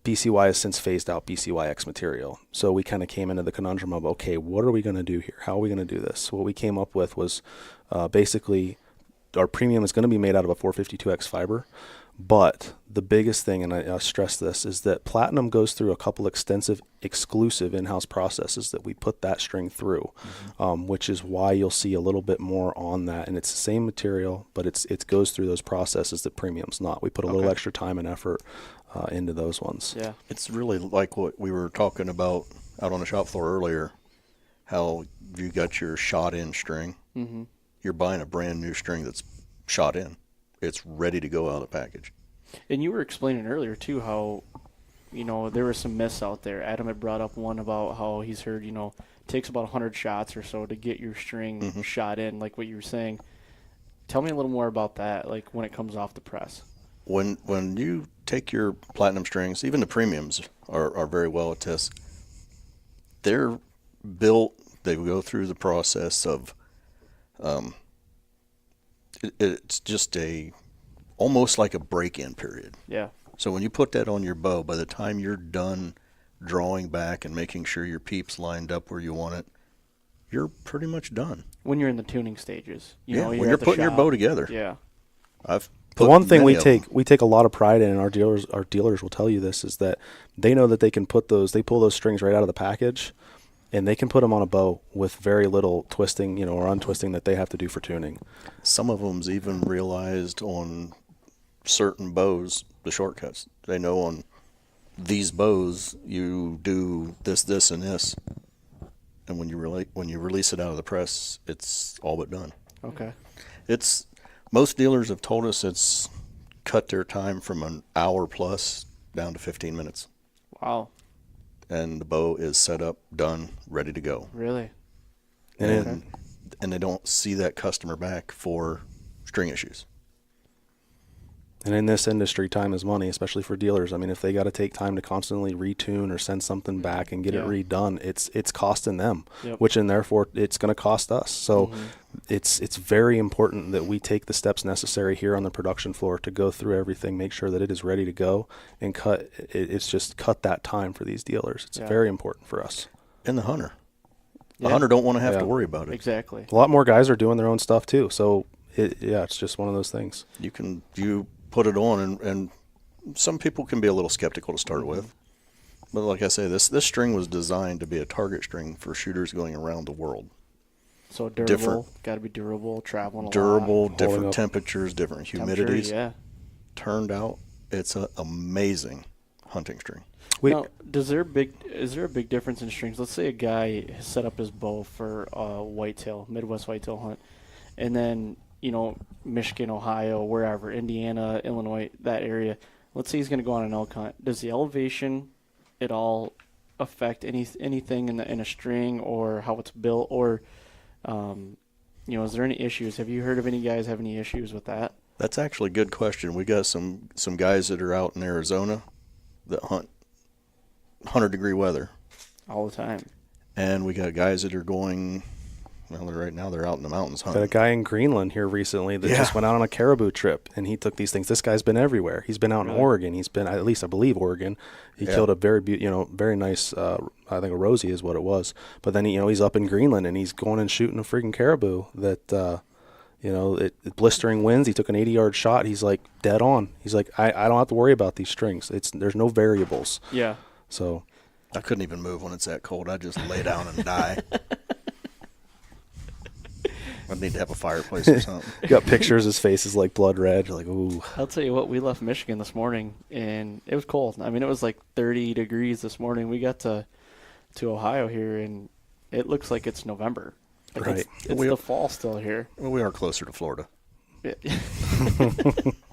Speaker 5: BCY has since phased out BCYX material. So we kind of came into the conundrum of, okay, what are we going to do here? How are we going to do this? What we came up with was basically our premium is going to be made out of a 452X fiber. But the biggest thing, and I stress this, is that platinum goes through a couple extensive exclusive in-house processes that we put that string through, which is why you'll see a little bit more on that. And it's the same material, but it goes through those processes that premium's not. We put a little extra time and effort into those ones.
Speaker 3: Yeah.
Speaker 6: It's really like what we were talking about out on the shop floor earlier, how you got your shot-in string. Mm-hmm. You're buying a brand new string that's shot in. It's ready to go out of the package.
Speaker 3: And you were explaining earlier, too, how, there were some myths out there. Adam had brought up one about how he's heard, it takes about 100 shots or so to get your string shot in, like what you were saying. Tell me a little more about that, like when it comes off the press.
Speaker 6: When you take your platinum strings, even the premiums are very well attested. They're built, they go through the process of it's just almost like a break-in period.
Speaker 3: Yeah.
Speaker 6: So when you put that on your bow, by the time you're done drawing back and making sure your peep's lined up where you want it, you're pretty much done.
Speaker 3: When you're in the tuning stages.
Speaker 6: When you're putting your bow together.
Speaker 3: Yeah.
Speaker 5: The one thing we take a lot of pride in, and our dealers will tell you this, is that they know that they can pull those strings right out of the package, and they can put them on a bow with very little twisting, or untwisting that they have to do for tuning.
Speaker 6: Some of them's even realized on certain bows the shortcuts. They know on these bows you do this, this, and this, and when you release it out of the press, it's all but done.
Speaker 3: Okay.
Speaker 6: Most dealers have told us it's cut their time from an hour plus down to 15 minutes.
Speaker 3: Wow.
Speaker 6: And the bow is set up, done, ready to go.
Speaker 3: Really?
Speaker 6: And they don't see that customer back for string issues.
Speaker 5: And in this industry, time is money, especially for dealers. I mean, if they got to take time to constantly retune or send something back and get it redone, it's costing them, which and therefore it's going to cost us. So it's very important that we take the steps necessary here on the production floor to go through everything, make sure that it is ready to go, and cut that time for these dealers. It's very important for us.
Speaker 6: And the hunter. The hunter don't want to have to worry about it.
Speaker 3: Exactly.
Speaker 5: A lot more guys are doing their own stuff too. So it's just one of those things.
Speaker 6: You put it on, and some people can be a little skeptical to start with. But like I say, this string was designed to be a target string for shooters going around the world.
Speaker 3: So durable, got to be durable, traveling a lot.
Speaker 6: Durable, different temperatures, different humidities.
Speaker 3: Yeah.
Speaker 6: Turned out, it's an amazing hunting string.
Speaker 3: Now, is there a big difference in strings? Let's say a guy has set up his bow for a whitetail, Midwest whitetail hunt, and then, Michigan, Ohio, wherever, Indiana, Illinois, that area. Let's say he's going to go on an elk hunt. Does the elevation at all affect anything in a string or how it's built, or is there any issues? Have you heard of any guys have any issues with that?
Speaker 6: That's actually a good question. We got some guys that are out in Arizona that hunt 100-degree weather
Speaker 3: all the time,
Speaker 6: and we got guys that are going. Well, right now they're out in the mountains hunting.
Speaker 5: Got a guy in Greenland here recently that just went out on a caribou trip, and he took these things. This guy's been everywhere. He's been out in Oregon. He's been, at least I believe, Oregon. He killed a very very nice, I think a Rosie is what it was. But then he's up in Greenland, and he's going and shooting a freaking caribou that, it blistering winds. He took an 80-yard shot. He's like dead on. He's like, I don't have to worry about these strings. There's no variables.
Speaker 3: Yeah.
Speaker 5: So
Speaker 6: I couldn't even move when it's that cold. I just lay down and die. I need to have a fireplace or something.
Speaker 5: You got pictures. His face is like blood red. You're like, ooh.
Speaker 3: I'll tell you what. We left Michigan this morning, and it was cold. I mean, it was like 30 degrees this morning. We got to Ohio here, and it looks like it's November. Like
Speaker 5: right.
Speaker 3: It's the fall still here.
Speaker 6: Well, we are closer to Florida.
Speaker 3: Yeah.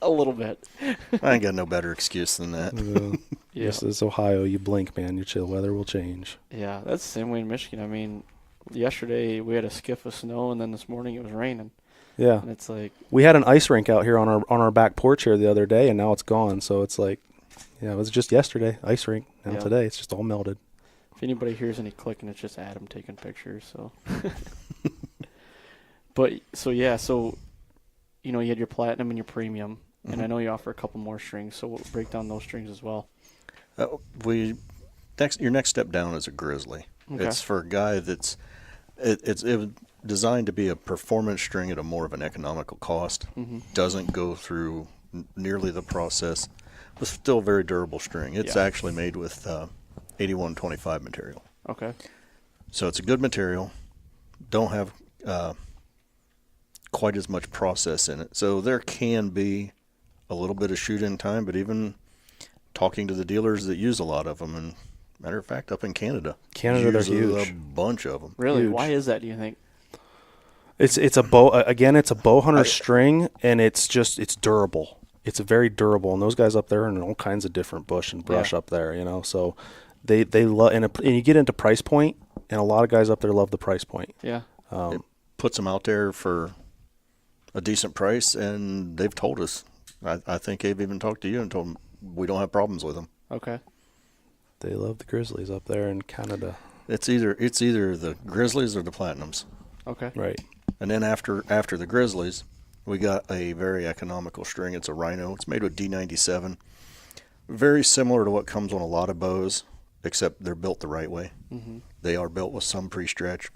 Speaker 3: A little bit.
Speaker 6: I ain't got no better excuse than that.
Speaker 5: This is Ohio. You blink, man. Your chill weather will change.
Speaker 3: Yeah, that's the same way in Michigan. I mean, yesterday we had a skiff of snow, and then this morning it was raining. Yeah, and it's like
Speaker 5: we had an ice rink out here on our back porch here the other day, and now it's gone. So it's like, it was just yesterday ice rink. Now today it's just all melted.
Speaker 3: If anybody hears any clicking, it's just Adam taking pictures. So, so you had your platinum and your premium, and I know you offer a couple more strings. So we'll break down those strings as well.
Speaker 6: Your next step down is a grizzly. Okay. It's for a guy that's it's designed to be a performance string at a more of an economical cost. Doesn't go through nearly the process, but still very durable string. It's actually made with 8125 material.
Speaker 3: Okay.
Speaker 6: So it's a good material. Don't have quite as much process in it. So there can be a little bit of shoot-in time, but even talking to the dealers that use a lot of them, and matter of fact, up in Canada,
Speaker 5: they're huge.
Speaker 6: A bunch of them.
Speaker 3: Really?
Speaker 5: Huge.
Speaker 3: Why is that, do you think?
Speaker 5: It's a bow. Again, it's a bow hunter string, and it's durable. It's very durable, and those guys up there are in all kinds of different bush and brush up there, So they love, and you get into price point, and a lot of guys up there love the price point.
Speaker 3: Yeah.
Speaker 6: It puts them out there for a decent price, and they've told us. I think they've even talked to you and told them we don't have problems with them.
Speaker 3: Okay.
Speaker 5: They love the Grizzlies up there in Canada.
Speaker 6: It's either the Grizzlies or the Platinums.
Speaker 3: Okay.
Speaker 5: Right.
Speaker 6: And then after the Grizzlies, we got a very economical string. It's a Rhino. It's made with D97. Very similar to what comes on a lot of bows, except they're built the right way. They are built with some pre-stretch.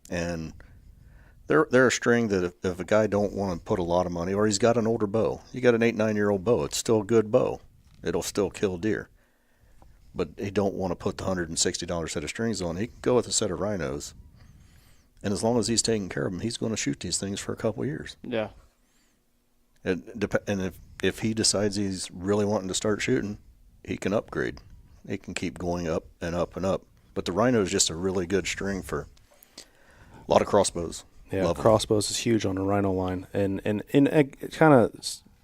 Speaker 6: And they're a string that if a guy don't want to put a lot of money, or he's got an older bow, you got an 8-9-year-old bow, it's still a good bow. It'll still kill deer. But he don't want to put the $160 set of strings on. He can go with a set of Rhinos. And as long as he's taking care of them, he's going to shoot these things for a couple of years.
Speaker 3: Yeah.
Speaker 6: And if he decides he's really wanting to start shooting, he can upgrade. He can keep going up and up and up. But the Rhino is just a really good string for a lot of crossbows.
Speaker 5: Yeah, crossbows is huge on the Rhino line, and it kind of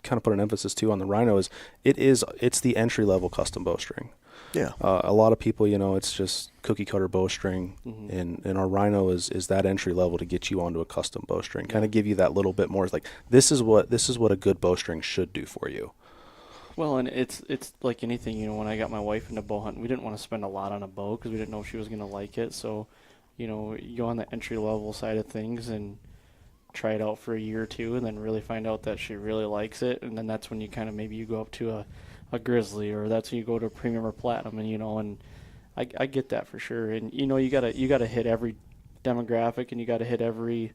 Speaker 5: kind of put an emphasis too on the Rhino is it's the entry level custom bowstring.
Speaker 6: Yeah.
Speaker 5: A lot of people, it's just cookie cutter bowstring, and our Rhino is that entry level to get you onto a custom bowstring, kind of give you that little bit more. It's like this is what a good bowstring should do for you.
Speaker 3: Well, and it's like anything, when I got my wife into bow hunting, we didn't want to spend a lot on a bow because we didn't know if she was going to like it. So, you go on the entry level side of things and try it out for a year or two, and then really find out that she really likes it, and then that's when you kind of maybe you go up to a Grizzly, or that's when you go to a premium or platinum, and I get that for sure. And you gotta hit every demographic, and you gotta hit every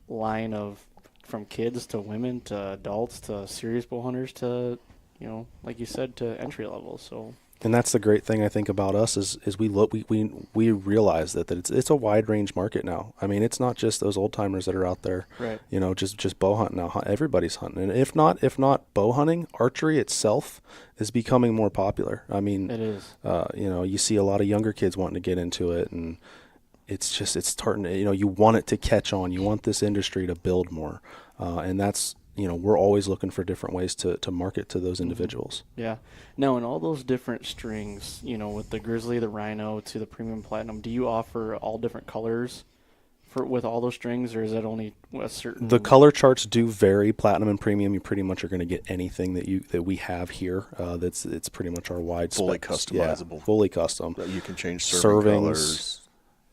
Speaker 3: line of from kids to women to adults to serious bow hunters to like you said, to entry level. So.
Speaker 5: And that's the great thing I think about us is we realize that it's a wide range market now. I mean, it's not just those old timers that are out there,
Speaker 3: right?
Speaker 5: Just bow hunting now. Everybody's hunting, and if not bow hunting, archery itself is becoming more popular. I mean,
Speaker 3: it is.
Speaker 5: You see a lot of younger kids wanting to get into it, and it's starting to, you want it to catch on. You want this industry to build more, and that's. We're always looking for different ways to market to those individuals.
Speaker 3: Yeah. Now, in all those different strings, with the Grizzly, the Rhino, to the Premium Platinum, do you offer all different colors with all those strings, or is that only a certain?
Speaker 5: The color charts do vary. Platinum and Premium, you pretty much are going to get anything that we have here. It's pretty much our wide
Speaker 6: fully
Speaker 5: specs.
Speaker 6: customizable.
Speaker 5: Yeah, fully custom.
Speaker 6: You can change serving colors.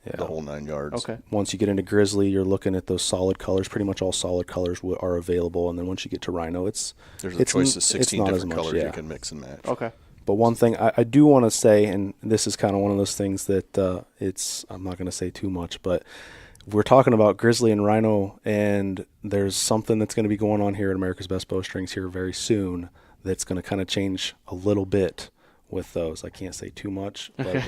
Speaker 5: Yeah.
Speaker 6: The whole 9 yards.
Speaker 3: Okay.
Speaker 5: Once you get into Grizzly, you're looking at those solid colors. Pretty much all solid colors are available. And then once you get to Rhino,
Speaker 6: there's a choice of 16 different colors you can mix and match.
Speaker 3: Okay.
Speaker 5: But one thing I do want to say, and this is kind of one of those things that I'm not going to say too much, but we're talking about Grizzly and Rhino, and there's something that's going to be going on here at America's Best Bowstrings here very soon that's going to kind of change a little bit with those. I can't say too much, but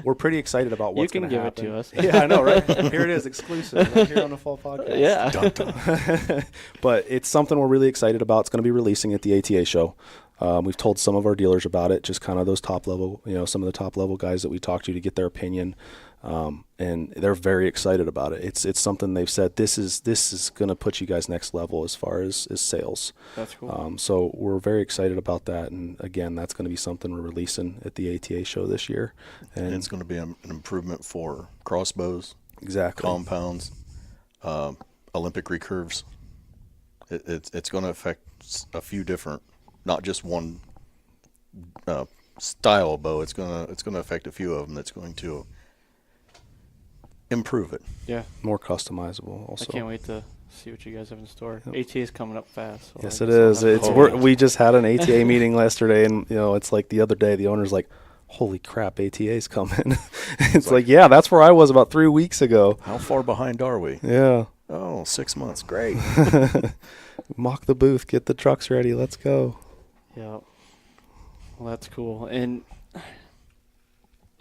Speaker 5: we're pretty excited about what's going to happen.
Speaker 3: You can give it
Speaker 5: Yeah,
Speaker 3: to us.
Speaker 5: I know, right? Here it is, exclusive, right here on the Fall Podcast.
Speaker 3: Yeah.
Speaker 6: Dun, dun.
Speaker 5: But it's something we're really excited about. It's going to be releasing at the ATA show. We've told some of our dealers about it, just kind of those top level, some of the top level guys that we talked to get their opinion. And they're very excited about it. It's something they've said, this is going to put you guys next level as far as sales.
Speaker 3: That's cool.
Speaker 5: So we're very excited about that. And again, that's going to be something we're releasing at the ATA show this year. And
Speaker 6: it's going to be an improvement for crossbows,
Speaker 5: exactly,
Speaker 6: compounds, Olympic recurves. It's going to affect a few different, not just one style of bow. It's going to affect a few of them. That's going to improve it.
Speaker 3: Yeah.
Speaker 5: more customizable also.
Speaker 3: I can't wait to see what you guys have in store. ATA is coming up fast. So
Speaker 5: Yes, it is. We just had an ATA meeting yesterday, and it's like the other day the owner's like, holy crap, ATA's coming. It's like, yeah, that's where I was about 3 weeks ago.
Speaker 6: How far behind are we?
Speaker 5: Yeah.
Speaker 6: Oh, 6 months. Great.
Speaker 5: Mock the booth, get the trucks ready, let's go.
Speaker 3: Yeah. Well, that's cool. And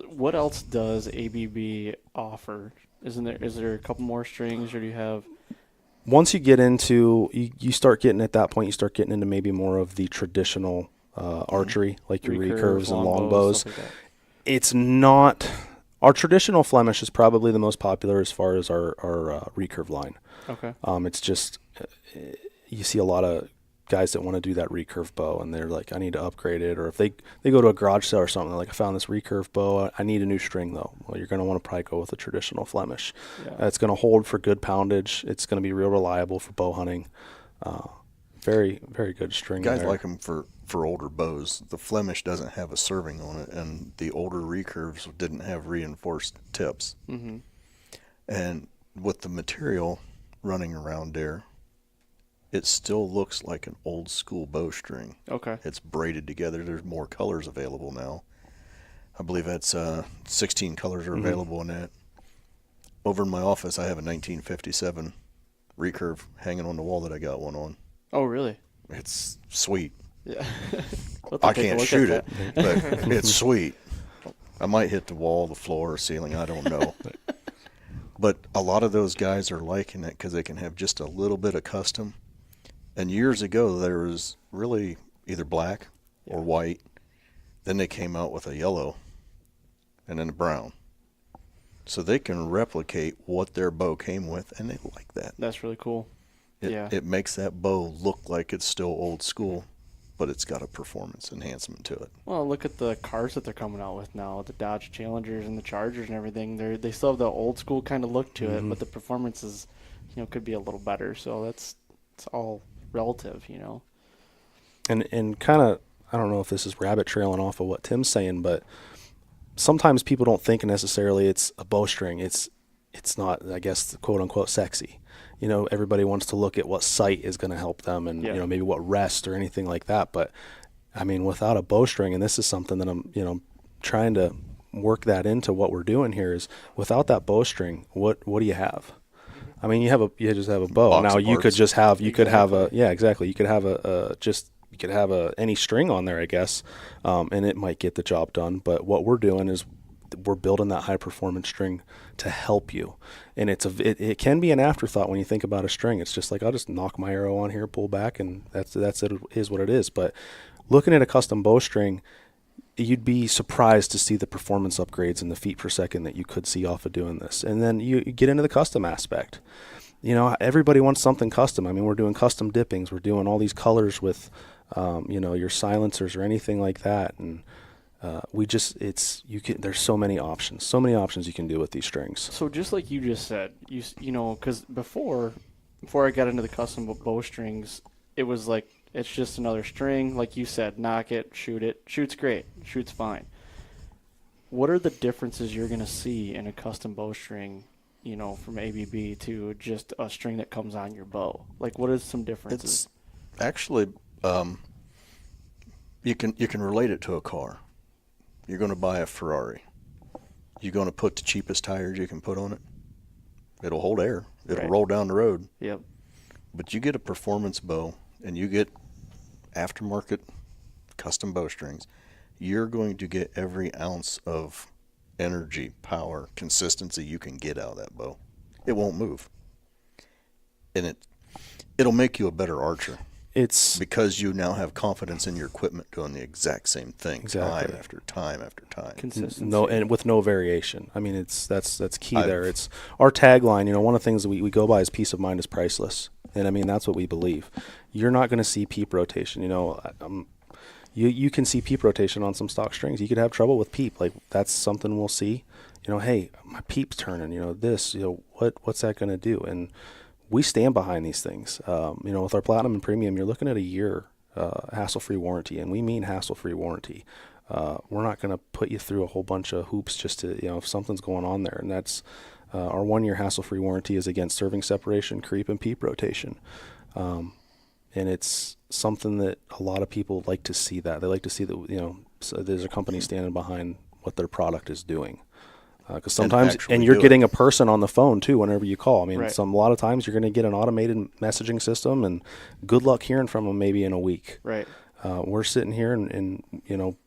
Speaker 3: what else does ABB offer? Is there a couple more strings, or do you have?
Speaker 5: Once you get into, you start getting at that point, you start getting into maybe more of the traditional archery, like your recurves and longbows.
Speaker 3: Like that.
Speaker 5: It's not, our traditional Flemish is probably the most popular as far as our recurve line.
Speaker 3: Okay.
Speaker 5: It's just, you see a lot of guys that want to do that recurve bow, and they're like, I need to upgrade it. Or if they go to a garage sale or something, they're like, I found this recurve bow, I need a new string though. Well, you're going to want to probably go with a traditional Flemish.
Speaker 3: Yeah.
Speaker 5: It's going to hold for good poundage. It's going to be real reliable for bow hunting. Very, very good string.
Speaker 6: Guys
Speaker 5: there.
Speaker 6: like them for older bows. The Flemish doesn't have a serving on it, and the older recurves didn't have reinforced tips.
Speaker 3: Mm-hmm.
Speaker 6: And with the material running around there, it still looks like an old school bowstring.
Speaker 3: Okay.
Speaker 6: It's braided together. There's more colors available now. I believe that's 16 colors are available in that. Over in my office, I have a 1957 recurve hanging on the wall that I got one on.
Speaker 3: Oh, really?
Speaker 6: It's sweet.
Speaker 3: Yeah.
Speaker 6: I can't shoot it, but it's sweet. I might hit the wall, the floor, or ceiling. I don't know. But a lot of those guys are liking it because they can have just a little bit of custom. And years ago, there was really either black or white. Then they came out with a yellow and then a brown. So they can replicate what their bow came with, and they like that.
Speaker 3: That's really cool.
Speaker 6: It makes that bow look like it's still old school, but it's got a performance enhancement to it.
Speaker 3: Well, look at the cars that they're coming out with now, the Dodge Challengers and the Chargers and everything. They still have the old school kind of look to it, but the performance is, could be a little better. So it's all relative,
Speaker 5: And kind of, I don't know if this is rabbit trailing off of what Tim's saying, but sometimes people don't think necessarily it's a bowstring. It's not, I guess, quote unquote sexy. Everybody wants to look at what sight is going to help them and, maybe what rest or anything like that. But I mean, without a bowstring, and this is something that I'm, trying to work that into what we're doing here, is without that bowstring, what do you have? I mean, you just have a bow.
Speaker 6: Box
Speaker 5: now
Speaker 6: of
Speaker 5: you could
Speaker 6: parts.
Speaker 5: just have, you could have a, yeah, exactly. You could have any string on there, I guess, and it might get the job done. But what we're doing is we're building that high performance string to help you. And it can be an afterthought when you think about a string. It's just like, I'll just knock my arrow on here, pull back, and that's it, is what it is. But looking at a custom bowstring, you'd be surprised to see the performance upgrades in the feet per second that you could see off of doing this. And then you get into the custom aspect. Everybody wants something custom. I mean, we're doing custom dippings. We're doing all these colors with, your silencers or anything like that. And there's so many options you can do with these strings.
Speaker 3: So just like you just said, because before I got into the custom bowstrings, it was like, it's just another string. Like you said, knock it, shoot it. Shoot's great. Shoot's fine. What are the differences you're going to see in a custom bowstring, from ABB to just a string that comes on your bow? Like, what is some differences?
Speaker 6: It's actually, you can relate it to a car. You're going to buy a Ferrari. You're going to put the cheapest tires you can put on it. It'll hold air. It'll roll down the road.
Speaker 3: Yep.
Speaker 6: But you get a performance bow and you get aftermarket custom bowstrings, you're going to get every ounce of energy, power, consistency you can get out of that bow. It won't move. And it'll make you a better archer.
Speaker 5: It's
Speaker 6: because you now have confidence in your equipment doing the exact same thing
Speaker 5: Exactly.
Speaker 6: time after time after time.
Speaker 3: Consistency.
Speaker 5: and with no variation. I mean, that's key there. It's our tagline. One of the things that we go by is peace of mind is priceless, and I mean that's what we believe. You're not going to see peep rotation. You can see peep rotation on some stock strings. You could have trouble with peep. Like that's something we'll see. Hey, my peep's turning. What's that going to do? And we stand behind these things. With our Platinum and Premium, you're looking at a year hassle-free warranty, and we mean hassle-free warranty. We're not going to put you through a whole bunch of hoops just to, if something's going on there. And that's our 1-year hassle-free warranty is against serving separation, creep, and peep rotation. And it's something that a lot of people like to see that. They like to see that, so there's a company standing behind what their product is doing. Because sometimes, and you're getting a person on the phone too whenever you call. I mean, a lot of times you're going to get an automated messaging system, and good luck hearing from them maybe in a week.
Speaker 3: Right.
Speaker 5: We're sitting here, and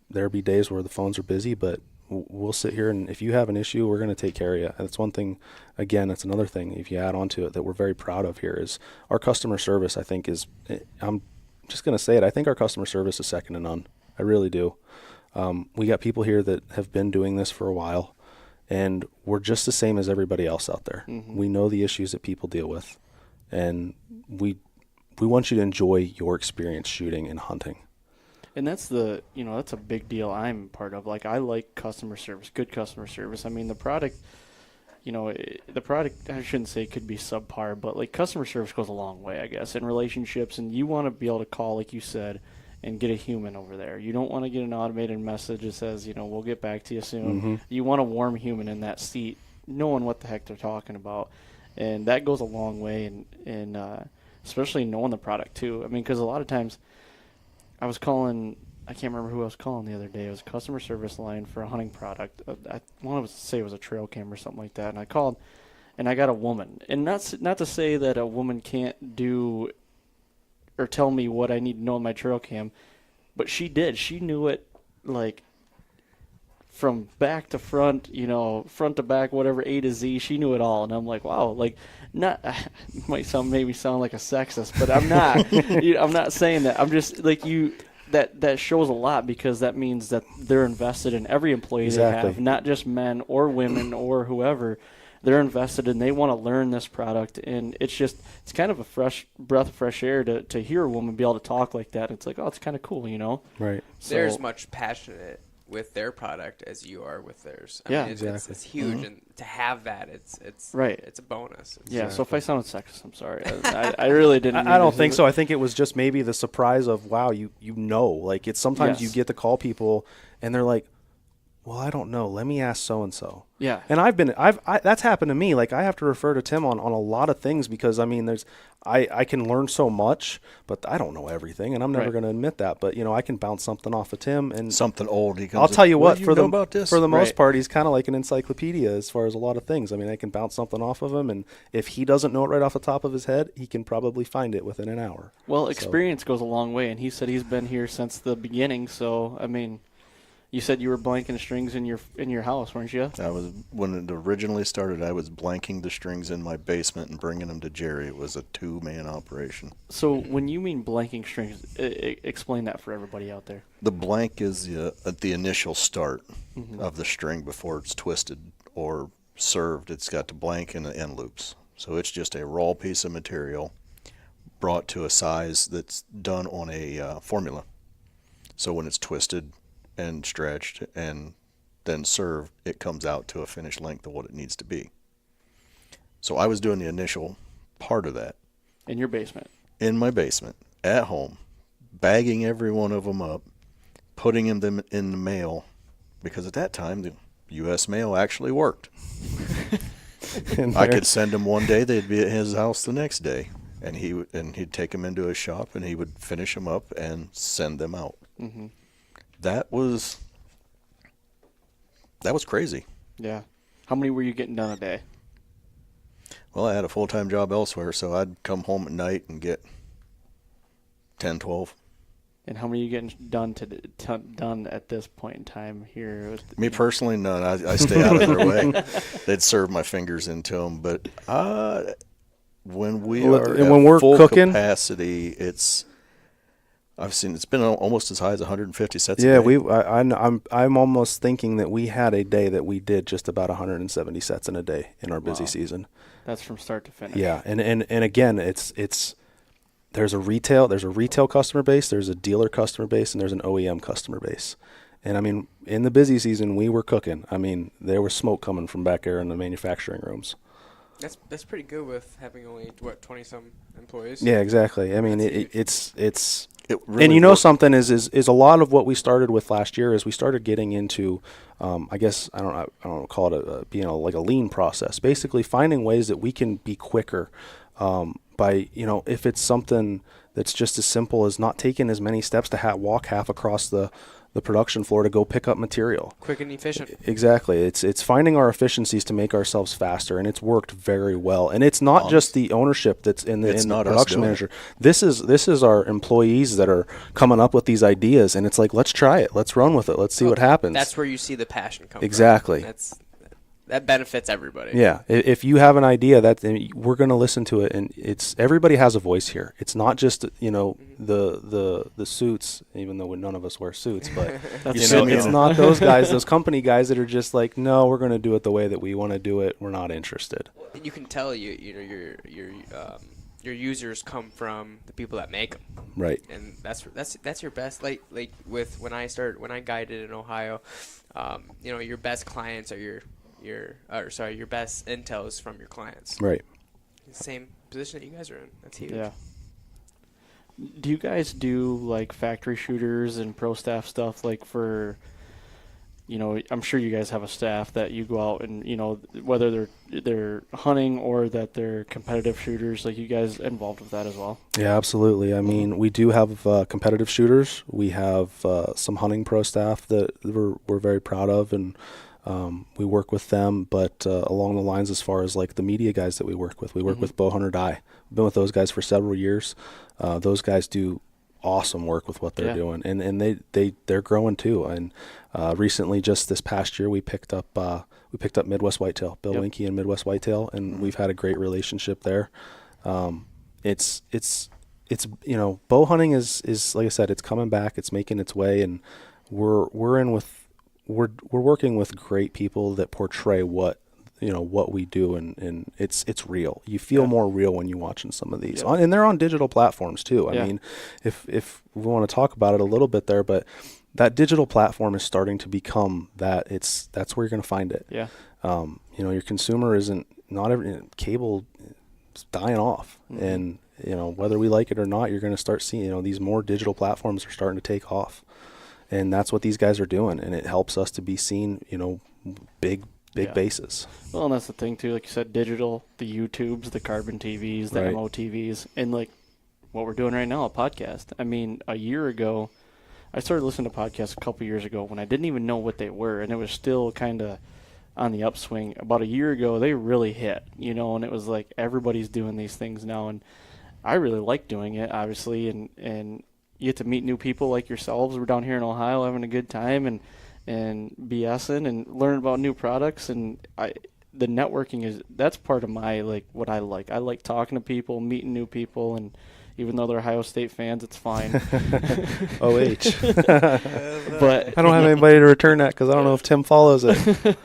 Speaker 5: there'll be days where the phones are busy, but we'll sit here, and if you have an issue, we're going to take care of you. And that's one thing. Again, that's another thing. If you add on to it, that we're very proud of here is our customer service. I think I'm just going to say it. I think our customer service is second to none. I really do. We got people here that have been doing this for a while. And we're just the same as everybody else out there. Mm-hmm. We know the issues that people deal with, and we want you to enjoy your experience shooting and hunting.
Speaker 3: And that's that's a big deal I'm part of. Like, I like customer service, good customer service. I mean, the product, I shouldn't say could be subpar, but like customer service goes a long way, I guess, in relationships. And you want to be able to call, like you said, and get a human over there. You don't want to get an automated message that says, we'll get back to you soon. Mm-hmm. You want a warm human in that seat, knowing what the heck they're talking about. And that goes a long way, and especially knowing the product, too. I mean, because a lot of times I was calling, I can't remember who I was calling the other day. It was a customer service line for a hunting product. I want to say it was a trail cam or something like that. And I called, and I got a woman. And not to say that a woman can't do or tell me what I need to know in my trail cam, but she did. She knew it, like, from back to front, front to back, whatever, A to Z. She knew it all, and I'm like, wow, like, not might sound like a sexist, but I'm not. I'm not saying that. I'm just like that shows a lot, because that means that they're invested in every employee they have, not just men or women or whoever. they're invested and they want to learn this product. And it's kind of a fresh breath of fresh air to hear a woman be able to talk like that. It's like, oh, it's kind of cool,
Speaker 5: Right.
Speaker 3: So,
Speaker 7: They're as much passionate with their product as you are with theirs. I mean,
Speaker 5: exactly.
Speaker 7: It's huge, and to have that, it's
Speaker 3: Right.
Speaker 7: It's a bonus.
Speaker 3: So if I sounded sexist, I'm sorry. I really didn't.
Speaker 5: I don't think so. I think it was just maybe the surprise of, wow, like it's sometimes you get to call people and they're like, well, I don't know. Let me ask so-and-so.
Speaker 3: Yeah.
Speaker 5: And that's happened to me. Like I have to refer to Tim on a lot of things because I mean, I can learn so much, but I don't know everything, and I'm never going to admit that. But I can bounce something off of Tim and
Speaker 6: Something old.
Speaker 5: I'll tell you what, for
Speaker 6: about this?
Speaker 5: the most part, he's kind of like an encyclopedia as far as a lot of things. I mean, I can bounce something off of him, and if he doesn't know it right off the top of his head, he can probably find it within an hour.
Speaker 3: Well, experience goes a long way, and he said he's been here since the beginning. So, I mean, you said you were blanking strings in your house, weren't you?
Speaker 6: When it originally started, I was blanking the strings in my basement and bringing them to Jerry. It was a 2-man operation.
Speaker 3: So when you mean blanking strings, explain that for everybody out there.
Speaker 6: The blank is at the initial start of the string before it's twisted or served. It's got the blank and the end loops. So it's just a raw piece of material brought to a size that's done on a formula. So when it's twisted and stretched and then served, it comes out to a finished length of what it needs to be. So I was doing the initial part of that.
Speaker 3: In your basement?
Speaker 6: In my basement, at home, bagging every one of them up, putting them in the mail, because at that time the U.S. mail actually worked. I could send them one day, they'd be at his house the next day, and he'd take them into his shop and he would finish them up and send them out.
Speaker 3: Mm-hmm.
Speaker 6: That was crazy.
Speaker 3: Yeah. How many were you getting done a day?
Speaker 6: Well, I had a full-time job elsewhere, so I'd come home at night and get 10, 12.
Speaker 3: And how many are you getting done at this point in time here?
Speaker 6: Me personally, none. I stay out of their way. They'd serve my fingers into them. But when we're full
Speaker 5: cooking
Speaker 6: capacity, I've seen it's been almost as high as 150 sets.
Speaker 5: Yeah,
Speaker 6: a day.
Speaker 5: I'm almost thinking that we had a day that we did just about 170 sets in a day in our busy season.
Speaker 3: That's from start to finish.
Speaker 5: Yeah, and again, there's a retail customer base, there's a dealer customer base, and there's an OEM customer base. And I mean, in the busy season, we were cooking. I mean, there was smoke coming from back there in the manufacturing rooms.
Speaker 7: That's pretty good with having only 20-some employees.
Speaker 5: Yeah, exactly. I mean, it's
Speaker 6: really
Speaker 5: and worked. Something is a lot of what we started with last year is we started getting into, I guess I don't call it being like a lean process. Basically, finding ways that we can be quicker, by if it's something that's just as simple as not taking as many steps to walk half across the production floor to go pick up material.
Speaker 7: Quick and efficient.
Speaker 5: Exactly. It's finding our efficiencies to make ourselves faster, and it's worked very well. And it's not just the ownership that's in the production manager. This is our employees that are coming up with these ideas, and it's like, let's try it. Let's run with it. Let's see what happens.
Speaker 7: That's where you see the passion come
Speaker 5: exactly.
Speaker 7: from. That benefits everybody.
Speaker 5: Yeah. If you have an idea, we're going to listen to it, and everybody has a voice here. It's not just the suits, even though none of us wear suits, but it's not those guys, those company guys that are just like, no, we're going to do it the way that we want to do it. We're not interested.
Speaker 7: And you can tell your users come from the people that make them.
Speaker 5: Right.
Speaker 7: And that's your best. Like with when I guided in Ohio, your best clients are your best intel is from your clients.
Speaker 5: Right.
Speaker 7: Same position that you guys are in. That's huge.
Speaker 3: Yeah. Do you guys do like factory shooters and pro staff stuff like for, I'm sure you guys have a staff that you go out and, whether they're hunting or that they're competitive shooters, like you guys involved with that as well?
Speaker 5: Yeah, absolutely. I mean, we do have competitive shooters. We have some hunting pro staff that we're very proud of, and we work with them, but along the lines as far as like the media guys that we work with with Bow Hunter Dye. I've been with those guys for several years. Those guys do awesome work with what they're doing, and they're growing too. And recently, just this past year, we picked up Midwest Whitetail, Bill Winkie and Midwest Whitetail, and we've had a great relationship there. It's bow hunting is like I said, it's coming back, it's making its way, and we're working with great people that portray what what we do, and it's real. You feel more real when you're watching some of these, and they're on digital platforms too. I mean, if we want to talk about it a little bit there, but that digital platform is starting to become that's where you're going to find it.
Speaker 3: Yeah.
Speaker 5: Your consumer not every cable is dying off, and whether we like it or not, you're going to start seeing these more digital platforms are starting to take off, and that's what these guys are doing, and it helps us to be seen, big bases.
Speaker 3: Well, and that's the thing too, like you said, digital, the YouTubes, the carbon TVs, the
Speaker 5: Right.
Speaker 3: MOTVs, and like what we're doing right now, a podcast. I mean, a year ago, I started listening to podcasts a couple years ago when I didn't even know what they were, and it was still kind of on the upswing. About a year ago, they really hit, and it was like everybody's doing these things now, and I really like doing it, obviously, and you get to meet new people like yourselves. We're down here in Ohio having a good time and BSing and learn about new products, and the networking that's part of my what I like. I like talking to people, meeting new people, and even though they're Ohio State fans, it's fine.
Speaker 5: OH.
Speaker 3: But
Speaker 5: I don't have anybody to return that because I don't know if Tim follows it.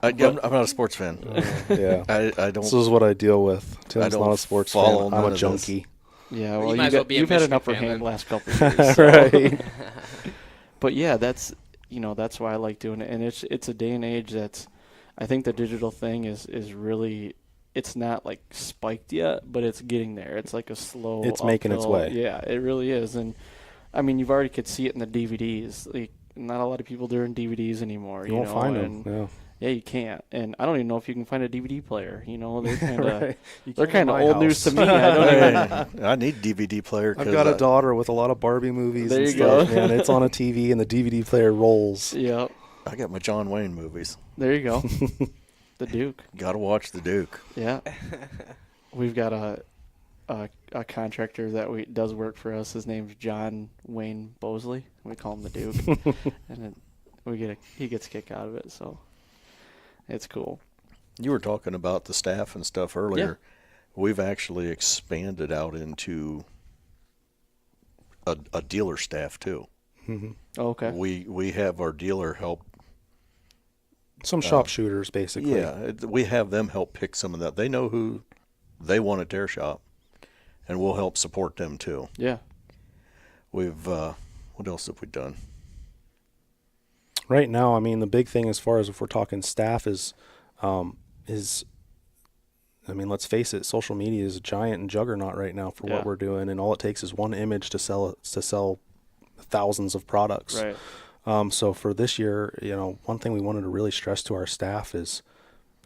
Speaker 6: I'm not a sports fan.
Speaker 5: Yeah.
Speaker 6: I don't.
Speaker 5: This is what I deal with. Tim's
Speaker 6: don't
Speaker 5: not a sports
Speaker 6: follow
Speaker 5: fan. I'm
Speaker 6: none
Speaker 5: a
Speaker 6: of
Speaker 5: junkie.
Speaker 3: yeah,
Speaker 7: You
Speaker 3: well,
Speaker 7: might as well be a
Speaker 3: you've had an
Speaker 7: Michigan
Speaker 3: upper
Speaker 7: fan
Speaker 3: hand
Speaker 7: then.
Speaker 3: the last couple of years. So.
Speaker 5: Right.
Speaker 3: But yeah, that's why I like doing it, and it's a day and age that's, I think the digital thing is really, it's not like spiked yet, but it's getting there. It's like a slow.
Speaker 5: It's making its
Speaker 3: uphill.
Speaker 5: way.
Speaker 3: Yeah, it really is, and I mean you've already could see it in the DVDs. Like not a lot of people doing DVDs anymore.
Speaker 5: You won't find them.
Speaker 3: and yeah, you can't, and I don't even know if you can find a DVD player. They're kind of
Speaker 5: Right.
Speaker 3: they're kind of
Speaker 5: my
Speaker 3: old
Speaker 5: house.
Speaker 3: news to me. I don't even.
Speaker 6: I need DVD player.
Speaker 5: I've got a daughter with a lot of Barbie movies
Speaker 3: There
Speaker 5: and
Speaker 3: you
Speaker 5: stuff,
Speaker 3: go.
Speaker 5: man. It's on a TV and the DVD player rolls.
Speaker 3: Yeah,
Speaker 6: I got my John Wayne movies.
Speaker 3: there you go. The Duke.
Speaker 6: Got to watch the Duke.
Speaker 3: Yeah, we've got a contractor that does work for us. His name's John Wayne Bosley. We call him the Duke, and he gets a kick out of it. So it's cool.
Speaker 6: You were talking about the staff and stuff earlier. Yeah. We've actually expanded out into a dealer staff too.
Speaker 5: Mm-hmm.
Speaker 3: Oh, okay.
Speaker 6: We have our dealer help.
Speaker 5: Some shop shooters, basically.
Speaker 6: Yeah, we have them help pick some of that. They know who they want at their shop, and we'll help support them too.
Speaker 3: Yeah.
Speaker 6: We've what else have we done?
Speaker 5: Right now, I mean, the big thing as far as if we're talking staff is, I mean, let's face it, social media is a giant and juggernaut right now for what we're doing, and all it takes is one image to sell thousands of products.
Speaker 3: Right.
Speaker 5: So for this year, one thing we wanted to really stress to our staff is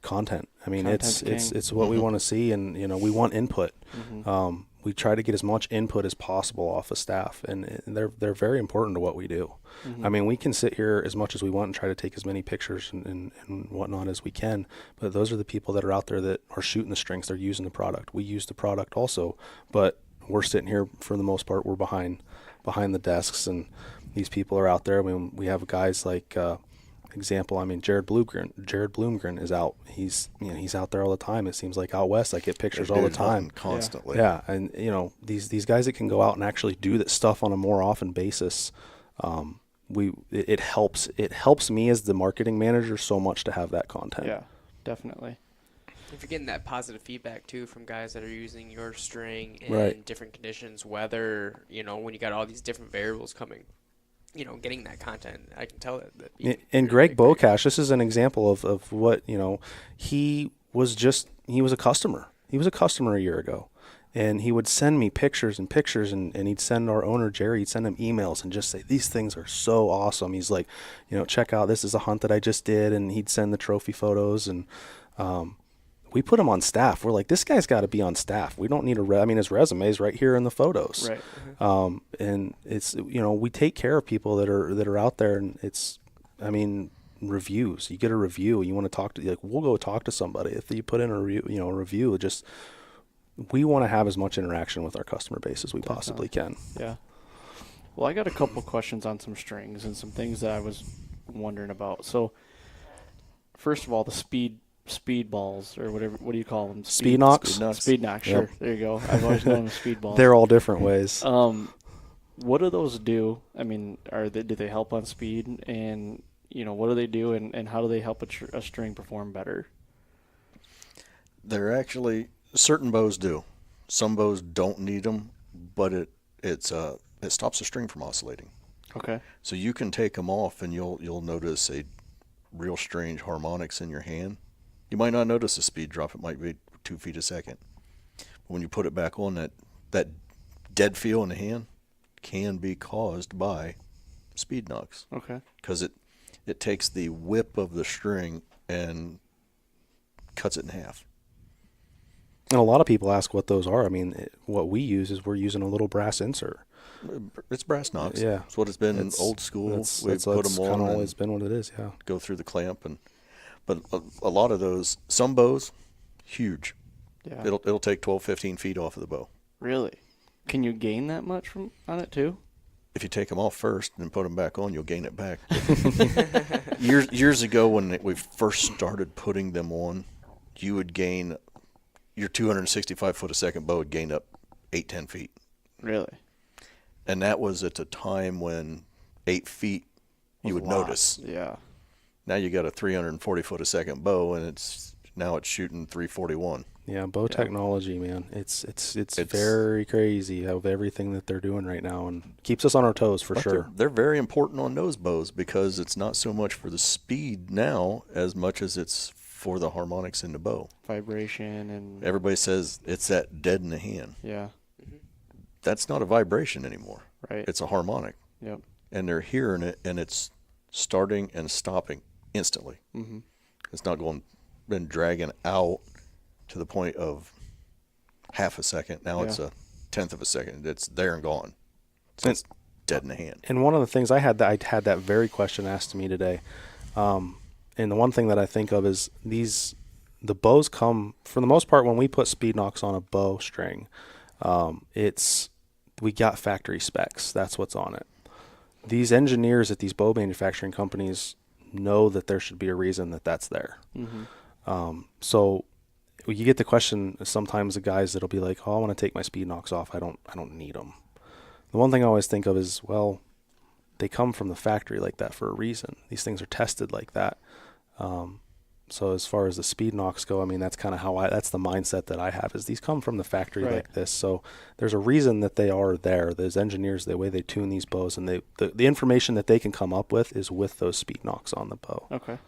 Speaker 5: content. I mean,
Speaker 3: Content's
Speaker 5: it's what we want to see, and we want input.
Speaker 3: Mm-hmm.
Speaker 5: We try to get as much input as possible off of staff, and they're very important to what we do.
Speaker 3: Mm-hmm.
Speaker 5: I mean, we can sit here as much as we want and try to take as many pictures and whatnot as we can, but those are the people that are out there that are shooting the strings. They're using the product. We use the product also, but we're sitting here for the most part. We're behind the desks, and these people are out there. I mean, we have guys like example. I mean, Jared Bloomgren is out. He's out there all the time. It seems like out west, I get pictures all the time,
Speaker 6: constantly.
Speaker 5: Yeah, and these guys that can go out and actually do that stuff on a more often basis. It helps me as the marketing manager so much to have that content.
Speaker 3: Yeah, definitely.
Speaker 7: If you're getting that positive feedback too from guys that are using your string in different conditions, weather, when you got all these different variables coming, getting that content, I can tell that.
Speaker 5: And Greg Bocash, this is an example of what, he was a customer. He was a customer a year ago. And he would send me pictures and he'd send our owner, Jerry, he'd send him emails and just say, these things are so awesome. He's like, check out, this is a hunt that I just did. And he'd send the trophy photos, and we put him on staff. We're like, this guy's got to be on staff. We don't need his resume's right here in the photos.
Speaker 3: Right.
Speaker 5: And it's, we take care of people that are out there, and it's, reviews. You get a review, you want to talk to, we'll go talk to somebody. If you put in a review, we want to have as much interaction with our customer base as we possibly can.
Speaker 3: Yeah. Well, I got a couple questions on some strings and some things that I was wondering about. So, first of all, the speed balls, or whatever, what do you call them?
Speaker 5: Speed knocks?
Speaker 3: Speed knocks, sure.
Speaker 5: Yep.
Speaker 3: There you go. I've always known them speed balls.
Speaker 5: They're all different ways.
Speaker 3: What do those do? I mean, do they help on speed? And, what do they do, and how do they help a string perform better?
Speaker 6: They're actually, certain bows do. Some bows don't need them, but it stops the string from oscillating.
Speaker 3: Okay.
Speaker 6: So you can take them off, and you'll notice a real strange harmonics in your hand. You might not notice a speed drop. It might be 2 feet a second. But when you put it back on, that dead feel in the hand can be caused by speed knocks.
Speaker 3: Okay.
Speaker 6: Because it takes the whip of the string and cuts it in half.
Speaker 5: And a lot of people ask what those are. I mean, what we use is we're using a little brass insert.
Speaker 6: It's brass knocks.
Speaker 5: Yeah.
Speaker 6: It's what it's been in old school. We put them on
Speaker 5: kind of
Speaker 6: and
Speaker 5: always been what it is, yeah.
Speaker 6: go through the clamp. But a lot of those, some bows, huge.
Speaker 3: Yeah.
Speaker 6: It'll take 12, 15 feet off of the bow.
Speaker 3: Really? Can you gain that much on it too?
Speaker 6: If you take them off first and put them back on, you'll gain it back. Years ago, when we first started putting them on, you would gain your 265 foot a second bow would gain up 8-10 feet.
Speaker 3: Really?
Speaker 6: And that was at a time when 8 feet you would notice.
Speaker 3: Yeah.
Speaker 6: Now you got a 340 foot a second bow, and it's shooting 341.
Speaker 5: Yeah, bow technology, man. It's very crazy of everything that they're doing right now, and keeps us on our toes for sure.
Speaker 6: They're very important on nose bows because it's not so much for the speed now as much as it's for the harmonics in the bow.
Speaker 3: Vibration and
Speaker 6: Everybody says it's that dead in the hand.
Speaker 3: yeah.
Speaker 6: That's not a vibration anymore.
Speaker 3: Right.
Speaker 6: It's a harmonic.
Speaker 3: Yep.
Speaker 6: And they're hearing it, and it's starting and stopping instantly.
Speaker 3: Mm-hmm.
Speaker 6: It's not been dragging out to the point of half a second. Now it's a tenth of a second. It's there and gone. So it's dead in the hand.
Speaker 5: And one of the things I had that very question asked to me today, and the one thing that I think of is the bows come, for the most part, when we put speed knocks on a bowstring, we got factory specs. That's what's on it. These engineers at these bow manufacturing companies know that there should be a reason that that's there.
Speaker 3: Mm-hmm.
Speaker 5: So you get the question sometimes, the guys that'll be like, "Oh, I want to take my speed knocks off. I don't need them." The one thing I always think of is, well, they come from the factory like that for a reason. These things are tested like that. So as far as the speed knocks go, I mean, that's kind of that's the mindset that I have, is these come from the factory like this. So there's a reason that they are there. There's engineers, the way they tune these bows, and the information that they can come up with is with those speed knocks on the bow.
Speaker 3: Okay.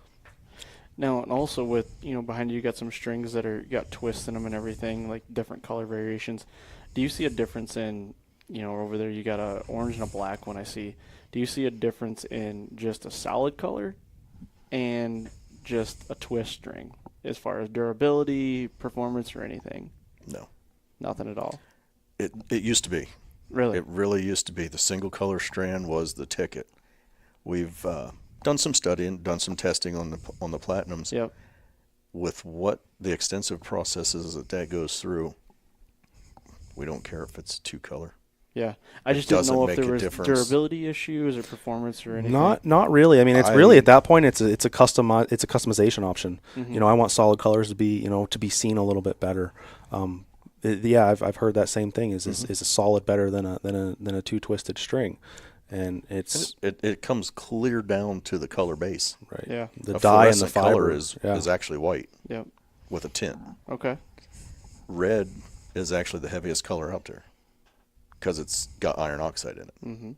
Speaker 3: Now, and also with, behind you got some strings that you got twists in them and everything, like different color variations. Do you see a difference in, over there you got a orange and a black one I see. Do you see a difference in just a solid color and just a twist string as far as durability, performance, or anything?
Speaker 6: No.
Speaker 3: Nothing at all.
Speaker 6: It used to be.
Speaker 3: Really?
Speaker 6: It really used to be. The single color strand was the ticket. We've done some studying, done some testing on the platinums.
Speaker 3: Yep.
Speaker 6: With what the extensive processes that goes through, we don't care if it's 2-color.
Speaker 3: Yeah, I just didn't know if there was
Speaker 6: difference.
Speaker 3: durability issues or performance or anything.
Speaker 5: Not really. I mean, it's really at that point it's a customization option.
Speaker 3: Mm-hmm.
Speaker 5: I want solid colors to be seen a little bit better. I've heard that same thing. Is a solid better than a 2 twisted string, and
Speaker 6: it comes clear down to the color base.
Speaker 5: Right.
Speaker 3: Yeah.
Speaker 5: The
Speaker 6: A
Speaker 5: dye and the
Speaker 6: fluorescent color
Speaker 5: fiber
Speaker 6: is actually white.
Speaker 3: Yep.
Speaker 6: With a tint.
Speaker 3: Okay.
Speaker 6: Red is actually the heaviest color out there because it's got iron oxide in it.
Speaker 3: Mm-hmm.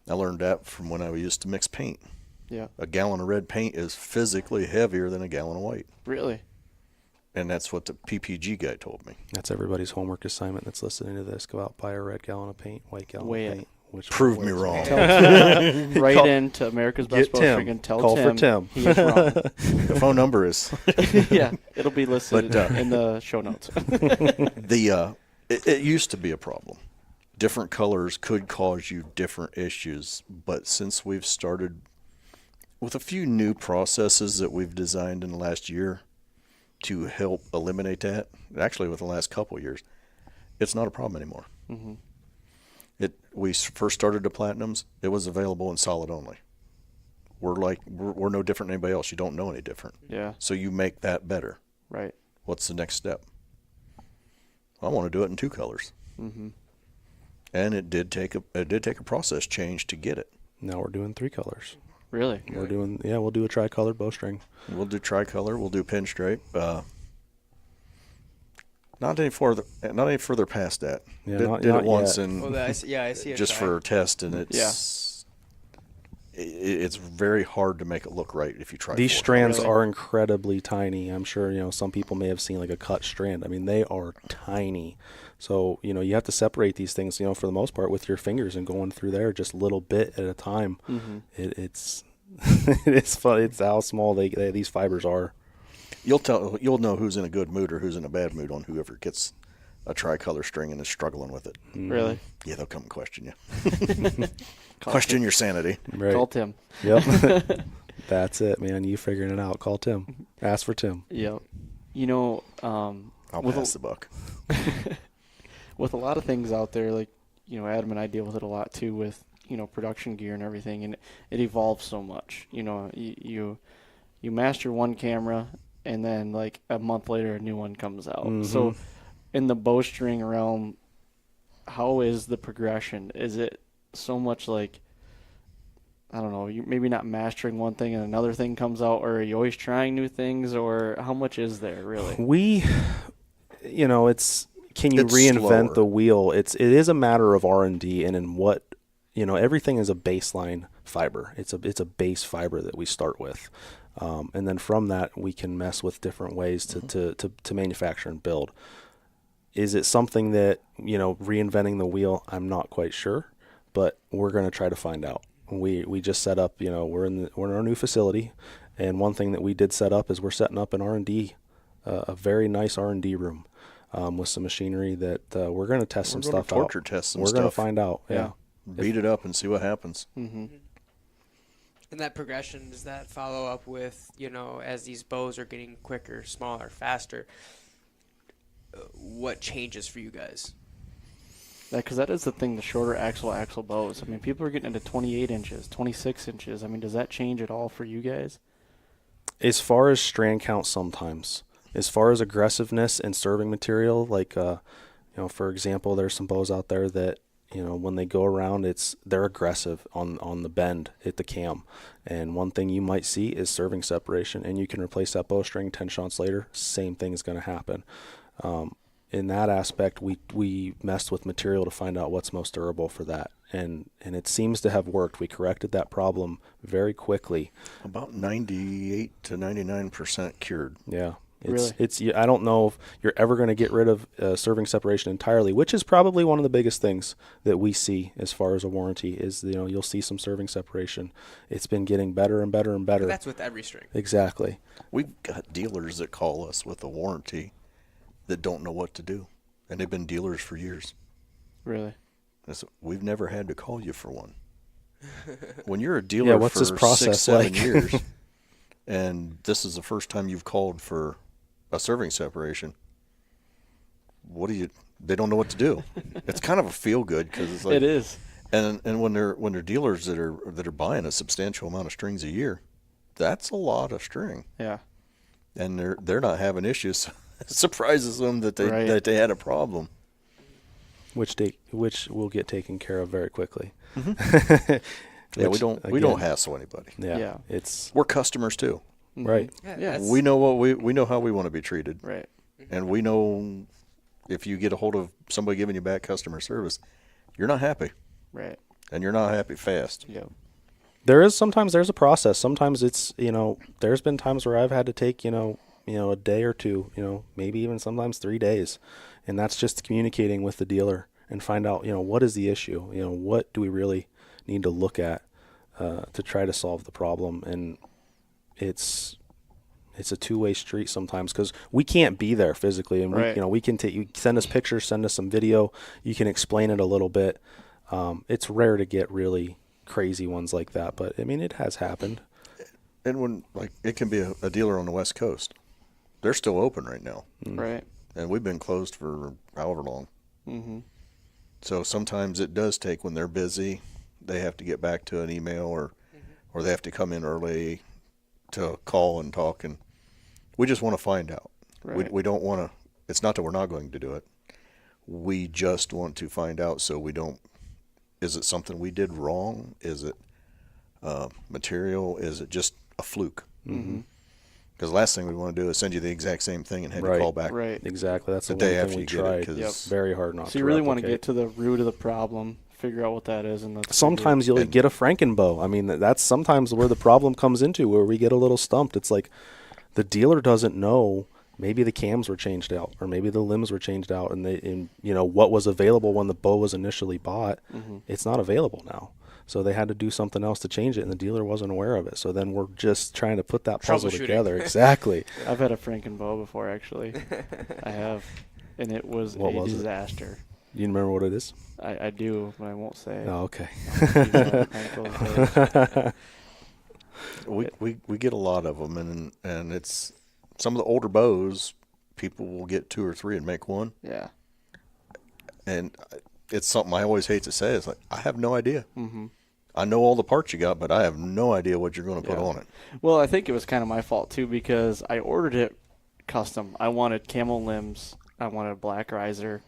Speaker 6: I learned that from when I used to mix paint.
Speaker 3: Yeah.
Speaker 6: A gallon of red paint is physically heavier than a gallon of white.
Speaker 3: Really?
Speaker 6: And that's what the PPG guy told me.
Speaker 5: That's everybody's homework assignment that's listening to this. Go out, buy a red gallon of paint, white gallon of paint.
Speaker 6: Prove me wrong.
Speaker 3: Right into America's Best Bowstring and tell
Speaker 5: Call
Speaker 3: Tim,
Speaker 5: for Tim.
Speaker 3: he is wrong.
Speaker 6: The phone number is
Speaker 3: Yeah, it'll be listed in the show notes.
Speaker 6: It used to be a problem. Different colors could cause you different issues, but since we've started with a few new processes that we've designed in the last year to help eliminate that, actually with the last couple of years, it's not a problem anymore.
Speaker 3: Mm-hmm.
Speaker 6: We first started the platinums, it was available in solid only. We're no different than anybody else. You don't know any different.
Speaker 3: Yeah.
Speaker 6: So you make that better.
Speaker 3: Right.
Speaker 6: What's the next step? I want to do it in 2 colors.
Speaker 3: Mm-hmm.
Speaker 6: And it did take a process change to get it.
Speaker 5: Now we're doing 3 colors.
Speaker 3: Really?
Speaker 5: We'll do a tricolored bowstring.
Speaker 6: We'll do tricolor. We'll do pinstripe. Not any further past that.
Speaker 5: Yeah,
Speaker 6: did
Speaker 5: not
Speaker 6: it once
Speaker 5: yet.
Speaker 6: and
Speaker 7: I see it.
Speaker 6: just for a test, and it's very hard to make it look right if you try.
Speaker 5: These
Speaker 6: for it.
Speaker 5: strands
Speaker 3: Really?
Speaker 5: are incredibly tiny. I'm sure, some people may have seen like a cut strand. I mean, they are tiny. So, you have to separate these things, for the most part with your fingers and going through there just a little bit at a time.
Speaker 3: Mm-hmm.
Speaker 5: It's it's fun. It's how small these fibers are.
Speaker 6: You'll know who's in a good mood or who's in a bad mood on whoever gets a tricolor string and is struggling with it.
Speaker 3: Really?
Speaker 6: Yeah, they'll come and question you. Question your sanity.
Speaker 5: Right.
Speaker 3: Call Tim.
Speaker 5: Yep. That's it, man. You figuring it out. Call Tim. Ask for Tim.
Speaker 3: Yep.
Speaker 6: I'll pass the buck.
Speaker 3: With a lot of things out there, like, Adam and I deal with it a lot too with, production gear and everything, and it evolves so much. You master one camera, and then like a month later a new one comes out.
Speaker 5: Mm-hmm.
Speaker 3: So in the bowstring realm, how is the progression? Is it so much like, I don't know, you maybe not mastering one thing and another thing comes out, or are you always trying new things, or how much is there really? Can you
Speaker 6: It's
Speaker 3: Mm-hmm.
Speaker 5: reinvent
Speaker 6: slower.
Speaker 5: the wheel? It is a matter of R&D, and in what, everything is a baseline fiber. It's a base fiber that we start with. And then from that, we can mess with different ways to manufacture and build. Is it something that, reinventing the wheel? I'm not quite sure, but we're going to try to find out. We just set up, we're in our new facility, and one thing that we did set up is we're setting up an R&D, a very nice R&D room, with some machinery that we're going to test some stuff out.
Speaker 6: Torture test some
Speaker 5: We're
Speaker 6: stuff.
Speaker 5: going to find out. Yeah.
Speaker 6: Beat it up and see what happens.
Speaker 3: Mm-hmm.
Speaker 7: And that progression, does that follow up with, as these bows are getting quicker, smaller, faster, what changes for you guys?
Speaker 3: Because that is the thing, the shorter axle bows. I mean, people are getting into 28 inches, 26 inches. I mean, does that change at all for you guys?
Speaker 5: As far as strand count, sometimes. As far as aggressiveness and serving material, like, for example, there's some bows out there that, when they go around, they're aggressive on the bend at the cam. And one thing you might see is serving separation, and you can replace that bowstring 10 shots later, same thing is going to happen. In that aspect, we messed with material to find out what's most durable for that. And it seems to have worked. We corrected that problem very quickly.
Speaker 6: About 98 to 99% cured.
Speaker 5: Yeah.
Speaker 3: Really?
Speaker 5: I don't know if you're ever going to get rid of serving separation entirely, which is probably one of the biggest things that we see as far as a warranty is, you'll see some serving separation. It's been getting better and better and better.
Speaker 7: That's with every string.
Speaker 5: Exactly.
Speaker 6: We've got dealers that call us with a warranty that don't know what to do, and they've been dealers for years.
Speaker 3: Really?
Speaker 6: We've never had to call you for one. When you're a dealer
Speaker 5: what's
Speaker 6: for
Speaker 5: this process
Speaker 6: 6-7
Speaker 5: like?
Speaker 6: years, and this is the first time you've called for a serving separation, they don't know what to do. It's kind of a feel good because it's like,
Speaker 3: It is.
Speaker 6: and when they're dealers that are buying a substantial amount of strings a year, that's a lot of string,
Speaker 3: Yeah.
Speaker 6: and they're not having issues. It surprises them that
Speaker 3: Right.
Speaker 6: that they had a problem.
Speaker 5: Which will get taken care of very quickly.
Speaker 6: Yeah, we don't hassle anybody.
Speaker 5: Yeah.
Speaker 3: Yeah.
Speaker 6: We're customers too.
Speaker 5: Right.
Speaker 7: Yeah,
Speaker 3: Yeah.
Speaker 7: that's-
Speaker 6: We know we know how we want to be treated,
Speaker 3: Right.
Speaker 6: and we know if you get a hold of somebody giving you bad customer service, you're not happy,
Speaker 3: Right.
Speaker 6: and you're not happy fast.
Speaker 3: Yeah.
Speaker 5: Sometimes there's a process. Sometimes it's, there's been times where I've had to take, a day or two, maybe even sometimes 3 days. And that's just communicating with the dealer and find out, what is the issue? What do we really need to look at to try to solve the problem? And it's a two-way street sometimes because we can't be there physically. And
Speaker 3: Right.
Speaker 5: we can you send us pictures, send us some video. You can explain it a little bit. It's rare to get really crazy ones like that, but I mean, it has happened.
Speaker 6: And when it can be a dealer on the West Coast, they're still open right now,
Speaker 3: Right.
Speaker 6: and we've been closed for however long.
Speaker 3: Mm-hmm.
Speaker 6: So sometimes it does take, when they're busy, they have to get back to an email or they have to come in early to call and talk, and we just want to find out.
Speaker 3: Right.
Speaker 6: We don't want to. It's not that we're not going to do it. We just want to find out so we don't. Is it something we did wrong? Is it material? Is it just a fluke?
Speaker 3: Mm-hmm.
Speaker 6: Because the last thing we want to do is send you the exact same thing and have you
Speaker 5: Right.
Speaker 6: call back.
Speaker 3: Right.
Speaker 5: Exactly. That's
Speaker 6: The
Speaker 5: the
Speaker 6: day
Speaker 5: one
Speaker 6: after
Speaker 5: thing we
Speaker 6: you get it,
Speaker 5: tried.
Speaker 6: 'cause-
Speaker 3: Yep.
Speaker 5: Very hard not
Speaker 3: So
Speaker 5: to
Speaker 3: you really want to
Speaker 5: replicate.
Speaker 3: get to the root of the problem, figure out what that is, and that's
Speaker 5: Sometimes you'll get a Frankenbow. I mean, that's sometimes where the problem comes into, where we get a little stumped. It's like the dealer doesn't know. Maybe the cams were changed out, or maybe the limbs were changed out, and what was available when the bow was initially bought, it's not available now. So they had to do something else to change it, and the dealer wasn't aware of it. So then we're just trying to put that puzzle
Speaker 7: Troubleshooting.
Speaker 5: together. Exactly.
Speaker 3: I've had a Frankenbow before, actually. I have, and it was
Speaker 5: What
Speaker 3: a
Speaker 5: was it?
Speaker 3: disaster.
Speaker 5: You remember what it is?
Speaker 3: I do, but I won't say.
Speaker 5: Oh, okay.
Speaker 6: We get a lot of them, and it's some of the older bows. People will get 2 or 3 and make one,
Speaker 3: Yeah.
Speaker 6: and it's something I always hate to say. It's like I have no idea. Mm-hmm. I know all the parts you got, but I have no idea what you're going to put on it.
Speaker 3: Well, I think it was kind of my fault too, because I ordered it custom. I wanted camel limbs. I wanted a black riser.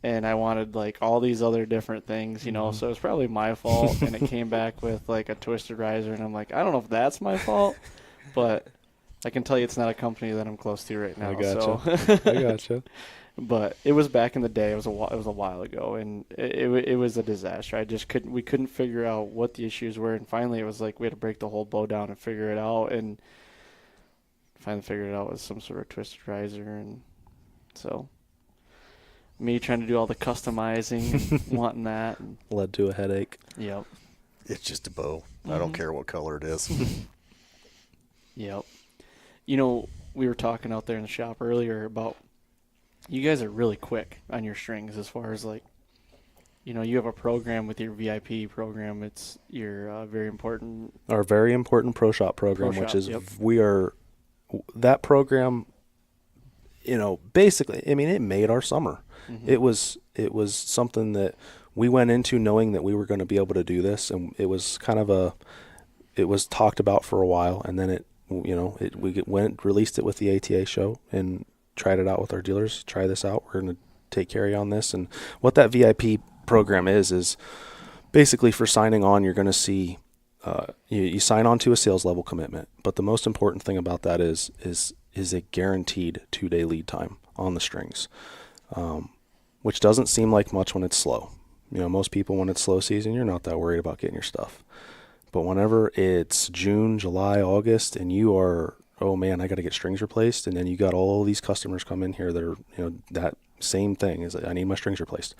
Speaker 3: And I wanted like all these other different things, so it was probably my fault. And it came back with like a twisted riser, and I'm like, I don't know if that's my fault, but I can tell you it's not a company that I'm close to right now.
Speaker 5: I gotcha.
Speaker 3: So.
Speaker 5: I gotcha.
Speaker 3: But it was back in the day. It was a while ago, and it was a disaster. We couldn't figure out what the issues were, and finally it was like we had to break the whole bow down and figure it out, and finally figured it out with some sort of twisted riser, and so. Me trying to do all the customizing and wanting that. And,
Speaker 5: Led to a headache.
Speaker 3: yep.
Speaker 6: It's just a bow. I don't care what color it is.
Speaker 3: Yep. We were talking out there in the shop earlier about you guys are really quick on your strings as far as like, you have a program with your VIP program. It's your very important.
Speaker 5: Our very important Pro Shop program,
Speaker 3: Pro
Speaker 5: which
Speaker 3: Shop,
Speaker 5: is
Speaker 3: yep.
Speaker 5: that program, basically, I mean, it made our summer.
Speaker 3: Mm-hmm.
Speaker 5: It was something that we went into knowing that we were going to be able to do this, and it was it was talked about for a while, and then released it with the ATA show and tried it out with our dealers. Try this out. We're going to take carry on this, and what that VIP program is basically for signing on. You're going to see you sign on to a sales level commitment, but the most important thing about that is a guaranteed 2-day lead time on the strings. Which doesn't seem like much when it's slow. Most people, when it's slow season, you're not that worried about getting your stuff. But whenever it's June, July, August, and you are, oh man, I got to get strings replaced, and then you got all these customers come in here that are, that same thing is, I need my strings replaced.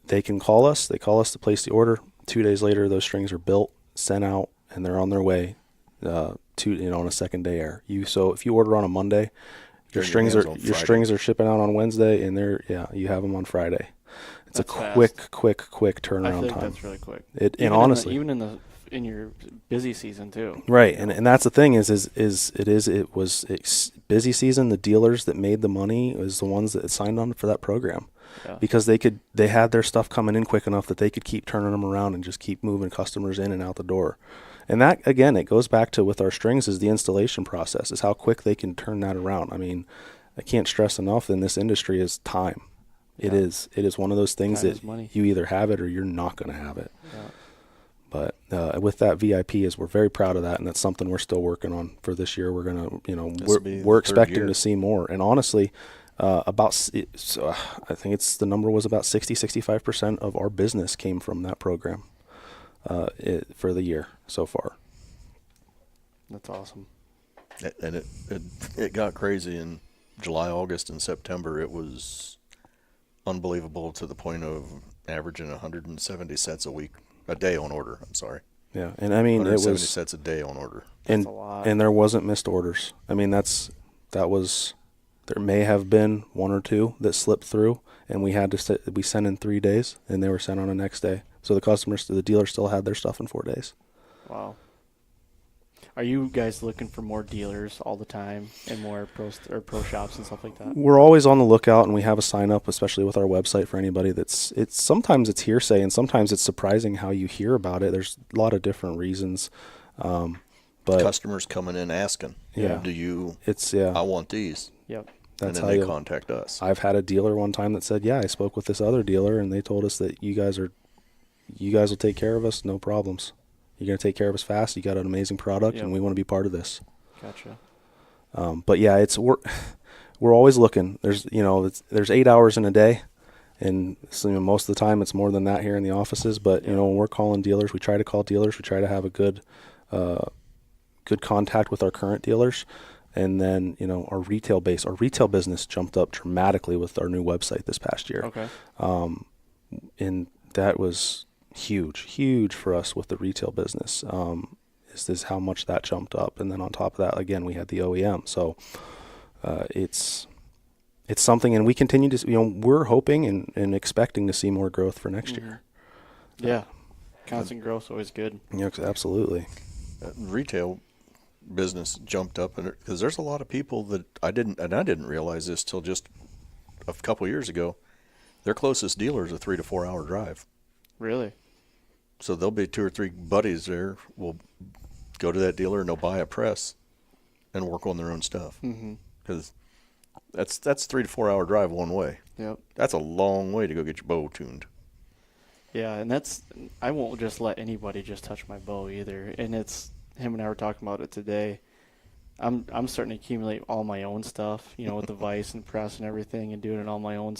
Speaker 5: They can call us. They call us to place the order. 2 days later, those strings are built, sent out, and they're on their way on a second day air. So if you order on a Monday, your strings are shipping out on Wednesday, and you have them on Friday. It's
Speaker 3: That's
Speaker 5: a quick turnaround
Speaker 3: I think
Speaker 5: time.
Speaker 3: that's really quick.
Speaker 5: And honestly,
Speaker 3: even in your busy season too.
Speaker 5: right, and that's the thing is busy season. The dealers that made the money is the ones that signed on for that program, because they had their stuff coming in quick enough that they could keep turning them around and just keep moving customers in and out the door. And that, again, it goes back to with our strings is the installation process, is how quick they can turn that around. I mean, I can't stress enough in this industry is time. Yeah. It is one of those things
Speaker 3: time
Speaker 5: that
Speaker 3: is money.
Speaker 5: You either have it or you're not going to have it.
Speaker 3: Yeah.
Speaker 5: But with that VIP, we're very proud of that, and that's something we're still working on for this year. We're going to, we're expecting to see more. And honestly, I think the number was about 65% of our business came from that program. For the year so far.
Speaker 3: That's awesome.
Speaker 6: And it got crazy in July, August, and September. It was unbelievable to the point of averaging 170 sets a day on order. I'm sorry.
Speaker 5: Yeah, and I mean
Speaker 6: 170 sets a day on order.
Speaker 3: That's a lot.
Speaker 5: And there wasn't missed orders. I mean there may have been 1 or 2 that slipped through, and we sent in 3 days, and they were sent on the next day. So the dealer still had their stuff in 4 days.
Speaker 3: Wow. Are you guys looking for more dealers all the time and more pro shops and stuff like that?
Speaker 5: We're always on the lookout, and we have a sign up, especially with our website, for anybody sometimes it's hearsay, and sometimes it's surprising how you hear about it. There's a lot of different reasons. But
Speaker 6: customers coming in asking, I want these.
Speaker 3: Yep.
Speaker 6: And then they contact us.
Speaker 5: I've had a dealer one time that said, I spoke with this other dealer, and they told us that you guys will take care of us, no problems. You're going to take care of us fast. You got an amazing product, and we want to be part of this.
Speaker 3: Gotcha.
Speaker 5: But yeah, we're always looking. There's 8 hours in a day, and so, most of the time it's more than that here in the offices. But when we're calling dealers, we try to call dealers. We try to have a good contact with our current dealers. And then, our retail business jumped up dramatically with our new website this past year.
Speaker 3: Okay.
Speaker 5: And that was huge for us with the retail business. Is how much that jumped up. And then on top of that, again, we had the OEM. So it's something, and we continue to, we're hoping and expecting to see more growth for next year.
Speaker 3: Yeah. Constant growth is always good.
Speaker 5: Yeah, absolutely.
Speaker 6: Retail business jumped up, and because there's a lot of people that I didn't realize this till just a couple years ago. Their closest dealer is a 3 to 4 hour drive.
Speaker 3: Really?
Speaker 6: So there'll be 2 or 3 buddies there will go to that dealer and they'll buy a press and work on their own stuff. Because that's 3 to 4 hour drive one way.
Speaker 3: Yep.
Speaker 6: That's a long way to go get your bow tuned.
Speaker 3: Yeah, and I won't just let anybody just touch my bow either. And it's him and I were talking about it today. I'm starting to accumulate all my own stuff, with the vise and press and everything, and doing it all my own.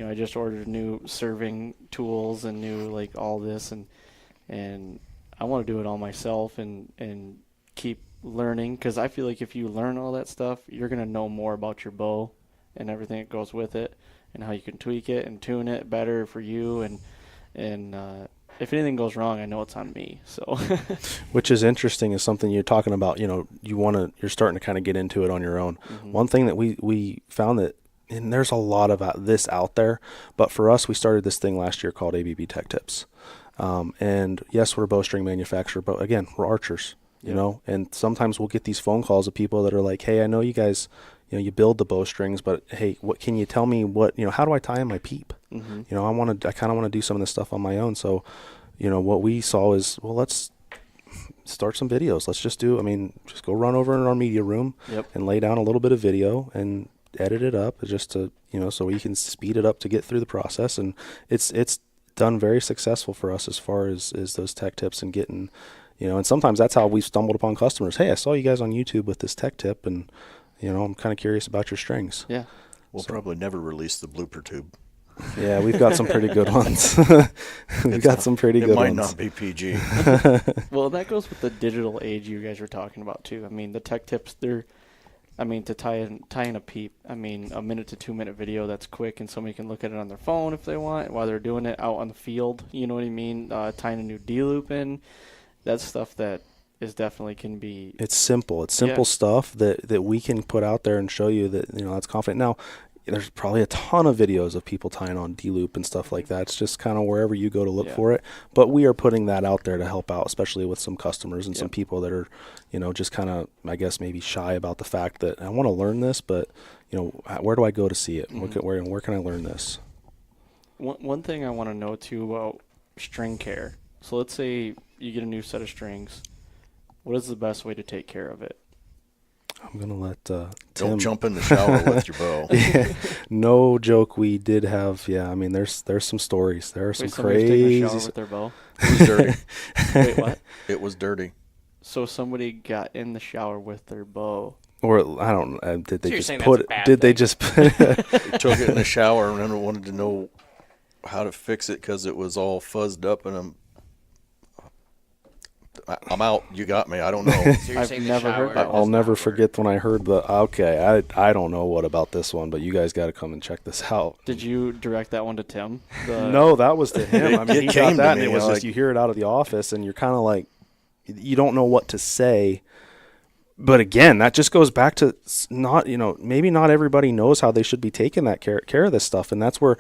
Speaker 3: I just ordered new serving tools and new all this, and I want to do it all myself and keep learning, because I feel like if you learn all that stuff, you're gonna know more about your bow and everything that goes with it, and how you can tweak it and tune it better for you, and if anything goes wrong, I know it's on me. So,
Speaker 5: which is interesting, is something you're talking about. You're starting to kind of get into it on your own. One thing that we found that, and there's a lot of this out there, but for us, we started this thing last year called ABB Tech Tips. And yes, we're a bowstring manufacturer, but again, we're archers, and sometimes we'll get these phone calls of people that are like, hey, I know you guys, you build the bowstrings, but hey, what can you tell me how do I tie in my peep? I kind of want to do some of this stuff on my own. So, what we saw is, well, let's start some videos. Let's just go run over in our media room and lay down a little bit of video and edit it up just to, so we can speed it up to get through the process. And it's done very successful for us as far as those tech tips and getting, and sometimes that's how we've stumbled upon customers. Hey, I saw you guys on YouTube with this tech tip, and, I'm kind of curious about your strings.
Speaker 3: Yeah.
Speaker 6: We'll probably never release the blooper tube.
Speaker 5: Yeah, we've got some pretty good ones. We've got some pretty good ones.
Speaker 6: It might not be PG.
Speaker 3: Well, that goes with the digital age you guys were talking about too. The tech tips, to tie in a peep, a minute to 2 minute video that's quick, and somebody can look at it on their phone if they want while they're doing it out on the field. You know what I mean? Tying a new D-loop in, that's stuff that is definitely can be.
Speaker 5: It's simple. It's simple stuff that we can put out there and show you that that's confident. Now, there's probably a ton of videos of people tying on D-loop and stuff like that. It's just kind of wherever you go to look for it. But we are putting that out there to help out, especially with some customers and some people that are, just kind of, I guess, maybe shy about the fact that I want to learn this, but, where do I go to see it? Where can I learn this?
Speaker 3: One thing I want to know, too, about string care. So let's say you get a new set of strings. What is the best way to take care of it?
Speaker 5: I'm going to let Tim.
Speaker 6: Don't jump in the shower with your bow.
Speaker 5: No joke. We did have, there's some stories. There are some crazy.
Speaker 3: Taking a shower with their bow?
Speaker 6: It was dirty.
Speaker 3: Wait, what?
Speaker 6: It was dirty.
Speaker 3: So somebody got in the shower with their bow.
Speaker 5: Or I don't. Did they
Speaker 7: So
Speaker 5: just put it? Did they just?
Speaker 6: They took it in the shower and then wanted to know how to fix it because it was all fuzzed up, and I'm out. You got me. I don't know.
Speaker 7: So you're
Speaker 3: I've
Speaker 7: saying
Speaker 3: never
Speaker 7: the shower
Speaker 3: heard that.
Speaker 5: I'll
Speaker 7: does
Speaker 5: never
Speaker 7: not
Speaker 5: forget when I heard I don't know what about this one, but you guys got to come and check this out.
Speaker 3: Did you direct that one to Tim?
Speaker 5: No, that was to him. He
Speaker 6: It came
Speaker 5: got that,
Speaker 6: to
Speaker 5: and
Speaker 6: me,
Speaker 5: it was
Speaker 6: like-
Speaker 5: just you hear it out of the office, and you're kind of like, you don't know what to say. But again, that just goes back to not, maybe not everybody knows how they should be taking that care of this stuff, and that's where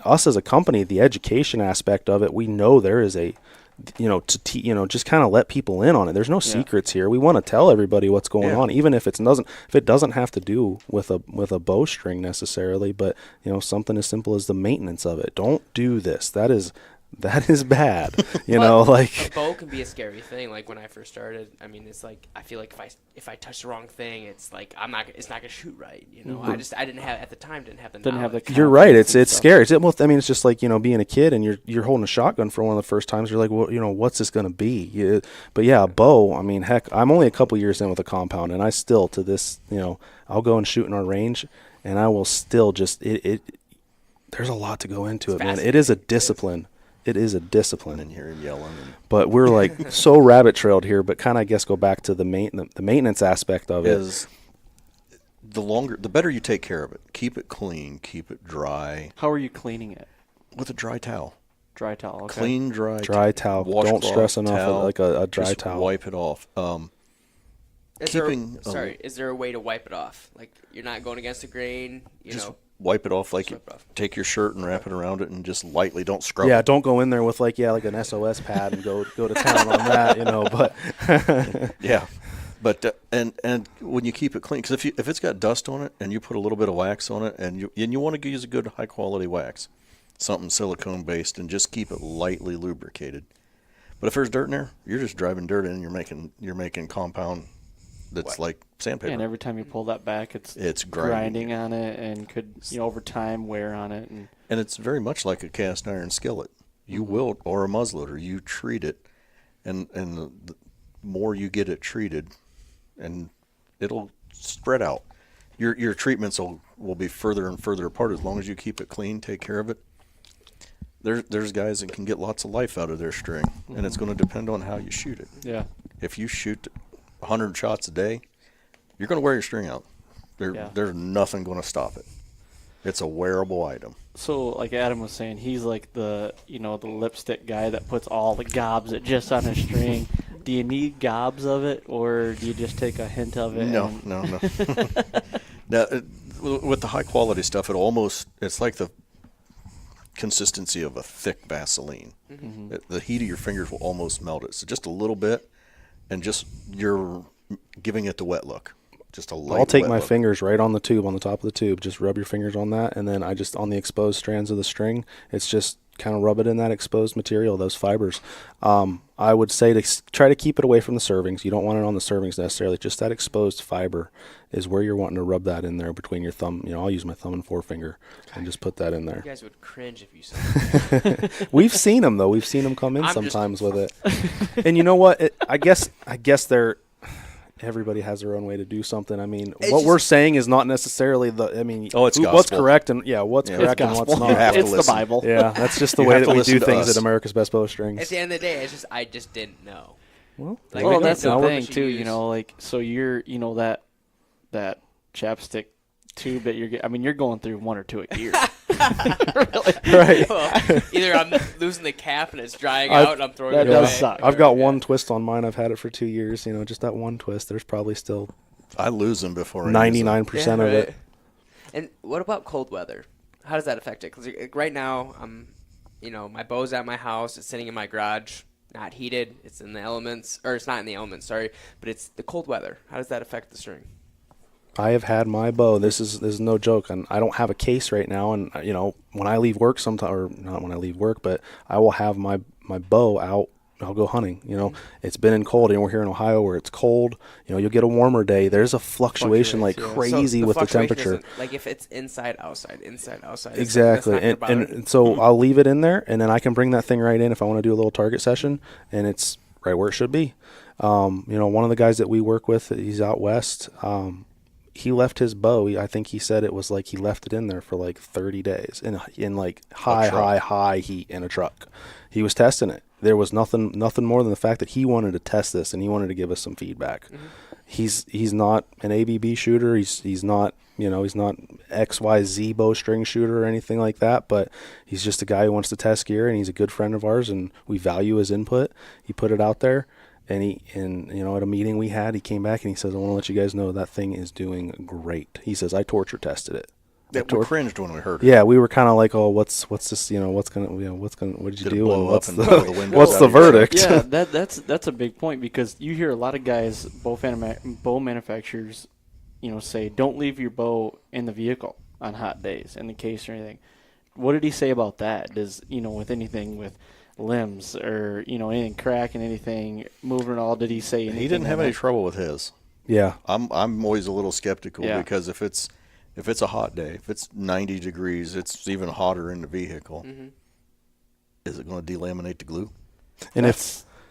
Speaker 5: us as a company, the education aspect of it, we know there is a, just kind of let people in on it. There's no secrets here. We want to tell everybody what's going on, even if it doesn't have to do with a bowstring necessarily, but something as simple as the maintenance of it. Don't do this. That is that is bad. You know, like
Speaker 7: a bow can be a scary thing. Like when I first started, I mean, it's like I feel like if I touch the wrong thing, it's like it's not gonna shoot right. You know, I didn't have at the time didn't have the knowledge.
Speaker 5: You're right. It's scary. It's just like, you know, being a kid and you're holding a shotgun for one of the first times. You're like, well, you know, what's this going to be? But yeah, a bow. I mean, heck, I'm only a couple years in with a compound, and I still to this, you know, I'll go and shoot in our range, and I will still just there's a lot to go into it, man. It is a discipline. It is a discipline.
Speaker 6: And hear him yelling.
Speaker 5: But we're like so rabbit trailed here. But kind of, I guess, go back to the maintenance aspect of it.
Speaker 6: The better you take care of it. Keep it clean. Keep it dry.
Speaker 3: How are you cleaning it?
Speaker 6: With a dry towel.
Speaker 3: Dry towel. Okay.
Speaker 6: Clean, dry
Speaker 5: towel. Don't
Speaker 6: washcloth
Speaker 5: stress enough
Speaker 6: towel.
Speaker 5: like a dry
Speaker 6: Just
Speaker 5: towel.
Speaker 6: wipe it off.
Speaker 7: Is there a way to wipe it off? Like you're not going against the grain. You know.
Speaker 6: Wipe it off. Like take your shirt and wrap it around it, and just lightly. Don't scrub.
Speaker 5: Yeah,
Speaker 6: it.
Speaker 5: don't go in there with like an SOS pad and go to town on that. You know, but
Speaker 6: yeah. But and when you keep it clean, because if it's got dust on it and you put a little bit of wax on it, and you want to use a good high quality wax, something silicone based, and just keep it lightly lubricated. But if there's dirt in there, you're just driving dirt in, and you're making compound that's like sandpaper.
Speaker 3: Yeah, and every time you pull that back, it's grinding on it, and could over time wear on it, and
Speaker 6: it's very much like a cast iron skillet. You will, or a muzzleloader, you treat it, and the more you get it treated, and it'll spread out. Your treatments will be further and further apart as long as you keep it clean, take care of it. There's guys that can get lots of life out of their string, and it's going to depend on how you shoot it.
Speaker 3: Yeah.
Speaker 6: If you shoot 100 shots a day, you're going to wear your string out. There's nothing going to stop it. It's a wearable item.
Speaker 3: So, like Adam was saying, he's like the the lipstick guy that puts all the gobs just on his string. Do you need gobs of it, or do you just take a hint of it?
Speaker 6: No. Now, with the high quality stuff, it's like the consistency of a thick Vaseline. Mm-hmm. The heat of your fingers will almost melt it. So just a little bit, and just you're giving it the wet look. Just a light.
Speaker 5: I'll take
Speaker 6: wet
Speaker 5: my
Speaker 6: look.
Speaker 5: fingers right on the tube, on the top of the tube. Just rub your fingers on that, and then I just on the exposed strands of the string. It's just kind of rub it in that exposed material, those fibers. I would say to try to keep it away from the servings. You don't want it on the servings necessarily. Just that exposed fiber is where you're wanting to rub that in there between your thumb. I'll use my thumb and forefinger and just put that in there.
Speaker 7: You guys would cringe if you saw that.
Speaker 5: We've seen them though. We've seen them come in sometimes with it. And you know what? I guess they're. Everybody has their own way to do something. I mean, what we're saying is not necessarily
Speaker 6: it's
Speaker 5: what's correct and what's correct and what's not.
Speaker 3: It's the Bible.
Speaker 5: Yeah, that's just the way that we do things at America's Best Bowstrings.
Speaker 7: At the end of the day, I just didn't know.
Speaker 5: Well,
Speaker 3: that's the thing too. Like so you're that chapstick tube that you're going through one or two a year.
Speaker 5: Really? Right.
Speaker 7: Well, either I'm losing the cap and it's drying out and I'm throwing it away. That does
Speaker 3: suck.
Speaker 5: I've got one twist on mine. I've had it for 2 years. Just that one twist. There's probably still
Speaker 6: I lose them before
Speaker 5: 99% of it.
Speaker 7: And what about cold weather? How does that affect it? Because right now, my bow's at my house. It's sitting in my garage, not heated. It's in the elements, or it's not in the elements. Sorry, but it's the cold weather. How does that affect the string?
Speaker 5: I have had my bow. This is no joke, and I don't have a case right now. And when I leave work, or not when I leave work, but I will have my bow out. I'll go hunting. It's been in cold, and we're here in Ohio where it's cold. You'll get a warmer day. There's a fluctuation like crazy with the temperature.
Speaker 7: Like if it's inside, outside.
Speaker 5: Exactly, and so I'll leave it in there, and then I can bring that thing right in if I want to do a little target session, and it's right where it should be. One of the guys that we work with, he's out west. He left his bow. I think he said it was like he left it in there for like 30 days in like high heat in a truck. He was testing it. There was nothing more than the fact that he wanted to test this and he wanted to give us some feedback. Mm-hmm. He's not an ABB shooter. He's not he's not XYZ bowstring shooter or anything like that. But he's just a guy who wants to test gear, and he's a good friend of ours, and we value his input. He put it out there. And at a meeting we had, he came back and he says, "I want to let you guys know that thing is doing great." He says, "I torture tested it."
Speaker 6: Yeah, we cringed when we heard it.
Speaker 5: Yeah, we were kind of like, "Oh, what's this? What did you do? And what's
Speaker 6: what's
Speaker 5: the verdict?"
Speaker 3: Yeah, that's a big point, because you hear a lot of guys, bow manufacturers, say, "Don't leave your bow in the vehicle on hot days in the case or anything." What did he say about that? Does with anything with limbs or anything cracking, anything moving at all? Did he say anything?
Speaker 6: He didn't have any trouble with his.
Speaker 5: Yeah.
Speaker 6: I'm always a little skeptical
Speaker 3: Yeah.
Speaker 6: because if it's a hot day, if it's 90 degrees, it's even hotter in the vehicle. Is it going to delaminate the glue?
Speaker 5: And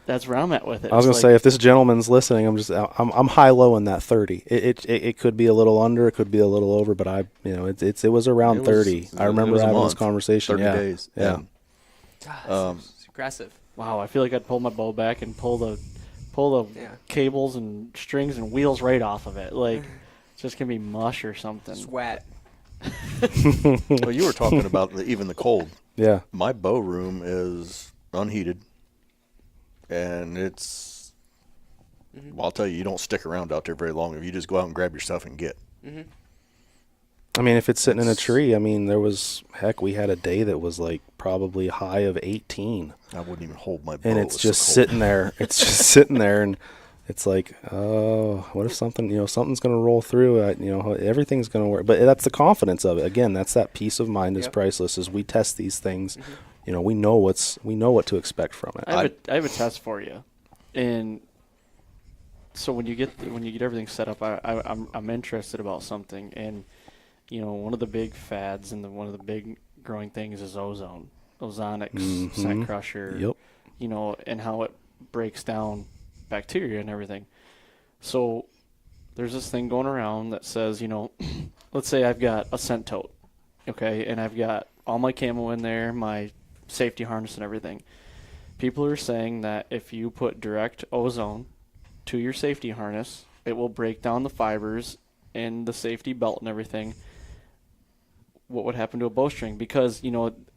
Speaker 3: That's where I'm at with it.
Speaker 5: I was going to say, if this gentleman's listening, I'm high low in that 30. It could be a little under, it could be a little over, but it was around 30. I remember having this conversation.
Speaker 6: 30 days.
Speaker 5: Yeah.
Speaker 7: God, it's aggressive.
Speaker 3: Wow, I feel like I'd pull my bow back and pull the cables and strings and wheels right off of it. Like it's just gonna be mush or something.
Speaker 7: Sweat.
Speaker 6: Well, you were talking about even the cold.
Speaker 5: Yeah.
Speaker 6: My bow room is unheated, and it's. Well, I'll tell you, you don't stick around out there very long if you just go out and grab your stuff and get.
Speaker 5: I mean, if it's sitting in a tree, we had a day that was like probably high of 18.
Speaker 6: I wouldn't even hold my bow.
Speaker 5: And it's just sitting there. It's just sitting there, and it's like, oh, what if something's going to roll through? Everything's going to work. But that's the confidence of it. Again, that's that peace of mind is priceless. As we test these things, we know what to expect from it.
Speaker 3: I have a test for you, and so when you get everything set up, I'm interested about something, and one of the big fads and one of the big growing things is ozonics, scent crusher.
Speaker 5: Yep.
Speaker 3: And how it breaks down bacteria and everything. So there's this thing going around that says, let's say I've got a scent tote, okay, and I've got all my camo in there, my safety harness and everything. People are saying that if you put direct ozone to your safety harness, it will break down the fibers and the safety belt and everything. What would happen to a bowstring? Because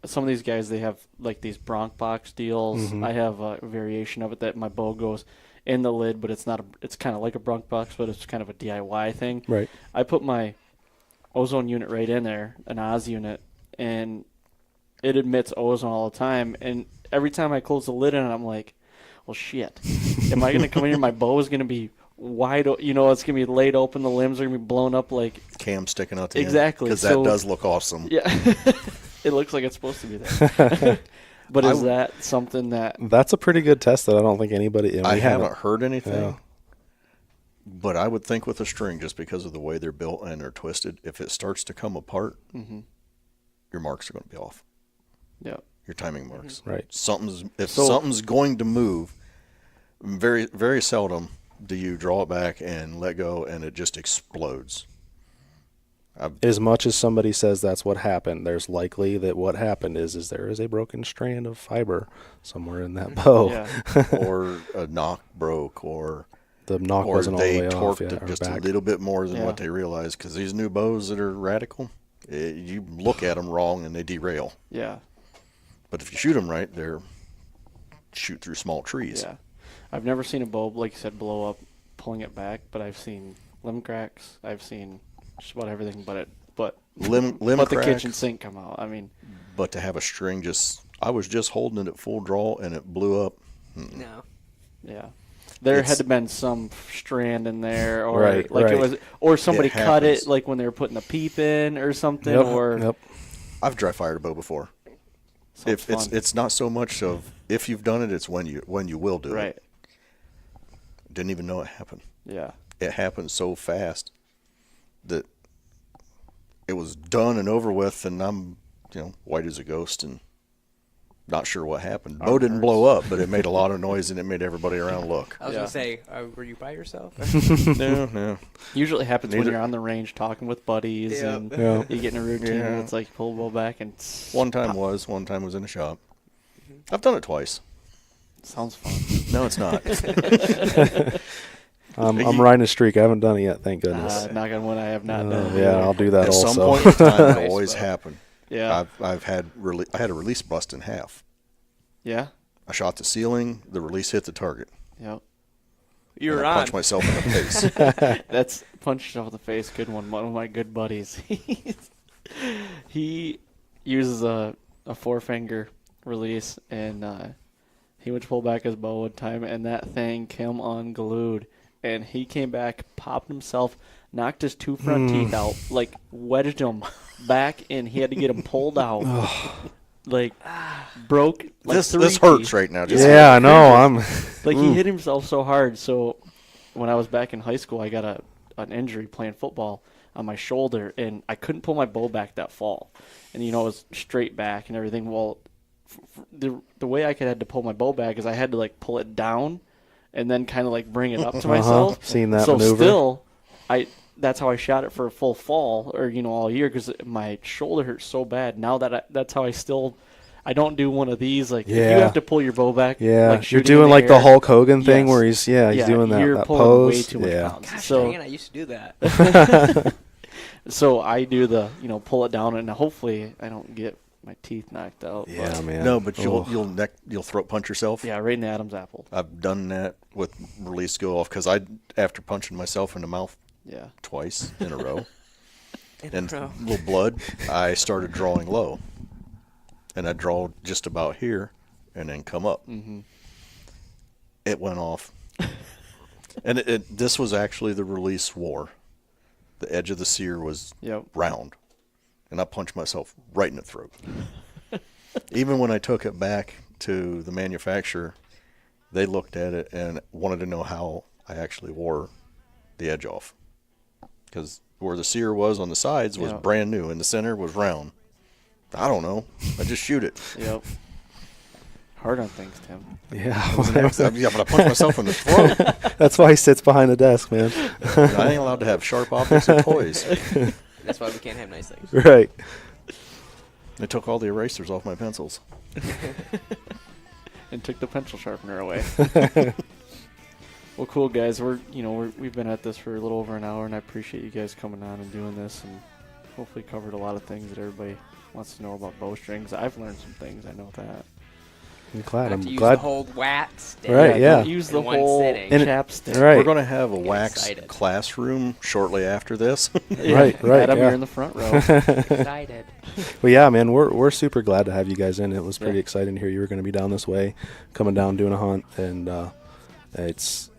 Speaker 3: some of these guys, they have like these bronc box deals. I have a variation of it that my bow goes in the lid, but it's not it's kind of like a bronc box, but it's kind of a DIY thing.
Speaker 5: Right.
Speaker 3: I put my ozone unit right in there, an Oz unit, and it emits ozone all the time. And every time I close the lid on it, I'm like, well, shit. Am I going to come in here? My bow is going to be wide, it's going to be laid open. The limbs are going to be blown up like
Speaker 6: cam sticking out the end.
Speaker 3: Exactly.
Speaker 6: Because that does look awesome.
Speaker 3: Yeah. It looks like it's supposed to be there. But is that something that...
Speaker 5: That's a pretty good test that I don't think anybody...
Speaker 6: I haven't heard anything. But I would think with a string, just because of the way they're built and they're twisted, if it starts to come apart, your marks are going to be off.
Speaker 3: Yeah.
Speaker 6: Your timing marks.
Speaker 5: Right.
Speaker 6: Something's going to move, very, very seldom do you draw it back and let go and it just explodes.
Speaker 5: As much as somebody says that's what happened, there's likely that what happened is there is a broken strand of fiber somewhere in that bow.
Speaker 3: Yeah.
Speaker 6: Or a knock broke, or
Speaker 5: the knock wasn't all the way off.
Speaker 6: They torqued it just a little bit more than what they realized. Because these new bows that are radical, you look at them wrong and they derail.
Speaker 3: Yeah.
Speaker 6: But if you shoot them right, they're shoot through small trees.
Speaker 3: Yeah. I've never seen a bow, like you said, blow up pulling it back, but I've seen limb cracks. I've seen just about everything but
Speaker 6: limb
Speaker 3: let the
Speaker 6: crack,
Speaker 3: kitchen sink come out. I mean,
Speaker 6: but to have a string I was just holding it at full draw and it blew up.
Speaker 7: No.
Speaker 3: Yeah. There had to have been some strand in there, or
Speaker 5: Right.
Speaker 3: it was, or somebody cut
Speaker 6: happens.
Speaker 3: it like when they were putting the peep in or something.
Speaker 5: Yep.
Speaker 6: I've dry fired a bow before.
Speaker 3: Sounds fun.
Speaker 6: It's not so much of if you've done it, it's when you will do
Speaker 3: right.
Speaker 6: it. Didn't even know it happened.
Speaker 3: Yeah.
Speaker 6: It happened so fast that it was done and over with, and I'm white as a ghost and not sure what happened. Bow didn't blow up, but it made a lot of noise and it made everybody around look.
Speaker 7: I was going to say, were you by yourself?
Speaker 6: No.
Speaker 3: Usually happens when
Speaker 6: Neither-
Speaker 3: you're on the range talking with buddies
Speaker 7: Yeah.
Speaker 3: and
Speaker 5: Yeah.
Speaker 3: you get in a routine
Speaker 6: Yeah.
Speaker 3: and it's like you pull the bow back and
Speaker 6: One time was in a shop. I've done it twice.
Speaker 3: sounds fun.
Speaker 6: No, it's not.
Speaker 5: I'm riding a streak. I haven't done it yet, thank goodness.
Speaker 3: Knock on wood, I have not done it.
Speaker 5: Yeah, I'll do that
Speaker 6: At
Speaker 5: also.
Speaker 6: some point in time,
Speaker 7: Nice,
Speaker 6: it always
Speaker 7: but-
Speaker 6: happened.
Speaker 3: Yeah.
Speaker 6: I had a release bust in half.
Speaker 3: Yeah.
Speaker 6: I shot the ceiling. The release hit the target.
Speaker 3: Yep.
Speaker 7: You
Speaker 6: and
Speaker 7: were
Speaker 6: I
Speaker 7: on.
Speaker 6: punched myself in the face.
Speaker 3: That's punched yourself in the face. Good one. One of my good buddies. He uses a four-finger release, and he went to pull back his bow one time, and that thing came unglued. And he came back, popped himself, knocked his two front teeth out, like wedged them back, and he had to get them pulled out. like broke. Like
Speaker 6: This
Speaker 3: 3
Speaker 6: hurts
Speaker 3: teeth.
Speaker 6: right now. Just
Speaker 5: Yeah, I know.
Speaker 3: Like he hit himself so hard. So when I was back in high school, I got an injury playing football on my shoulder, and I couldn't pull my bow back that fall. And it was straight back and everything. Well, the way I had to pull my bow back is I had to like pull it down and then kind of like bring it up to myself.
Speaker 5: Seen that
Speaker 3: so
Speaker 5: maneuver.
Speaker 3: Still, that's how I shot it for a full fall or all year because my shoulder hurts so bad. Now that's how I don't do one of these like if you have to pull your bow back.
Speaker 5: Yeah,
Speaker 3: like
Speaker 5: you're doing like the Hulk Hogan thing where he's doing
Speaker 3: you're
Speaker 5: that
Speaker 3: pulling
Speaker 5: pose.
Speaker 3: way too much pounds.
Speaker 7: Gosh
Speaker 3: So
Speaker 7: dang it, I used to do that.
Speaker 3: so I do the pull it down and hopefully I don't get my teeth knocked out.
Speaker 5: Yeah,
Speaker 3: but
Speaker 5: man.
Speaker 6: No, but you'll throat punch yourself.
Speaker 3: yeah, right in the Adam's apple.
Speaker 6: I've done that with release go off because after punching myself in the mouth
Speaker 3: Yeah.
Speaker 6: twice in a row
Speaker 7: In a row.
Speaker 6: little blood, I started drawing low, and I draw just about here and then come up.
Speaker 3: Mm-hmm.
Speaker 6: It went off, and this was actually the release war. The edge of the sear was round, and I punched myself right in the throat. Even when I took it back to the manufacturer, they looked at it and wanted to know how I actually wore the edge off. Because where the sear was on the sides was brand new, and the center was round. I don't know. I just shoot it.
Speaker 3: Yep. Hard on things, Tim.
Speaker 5: Yeah.
Speaker 6: Yeah, but I punched myself in the throat.
Speaker 5: That's why he sits behind the desk, man.
Speaker 6: I ain't allowed to have sharp objects or toys.
Speaker 7: That's why we can't have nice things.
Speaker 5: Right.
Speaker 6: They took all the erasers off my pencils.
Speaker 3: And took the pencil sharpener away. Well, cool guys. We've been at this for a little over an hour, and I appreciate you guys coming on and doing this, and hopefully covered a lot of things that everybody wants to know about bowstrings. I've learned some things. I know that.
Speaker 5: I'm glad.
Speaker 7: Have to
Speaker 5: I'm
Speaker 7: use
Speaker 5: glad.
Speaker 7: the whole wax.
Speaker 5: Right, yeah.
Speaker 3: Don't use the
Speaker 7: In one
Speaker 3: whole
Speaker 7: sitting.
Speaker 3: chapstick.
Speaker 5: Right.
Speaker 6: We're going to have a wax
Speaker 7: excited.
Speaker 6: classroom shortly after this.
Speaker 5: Right.
Speaker 3: Adam,
Speaker 5: Yeah.
Speaker 3: you're in the front row.
Speaker 7: Excited.
Speaker 5: Well, yeah, man, we're super glad to have you guys in. It was pretty exciting to hear you were going to be down this way, coming down doing a hunt, and it's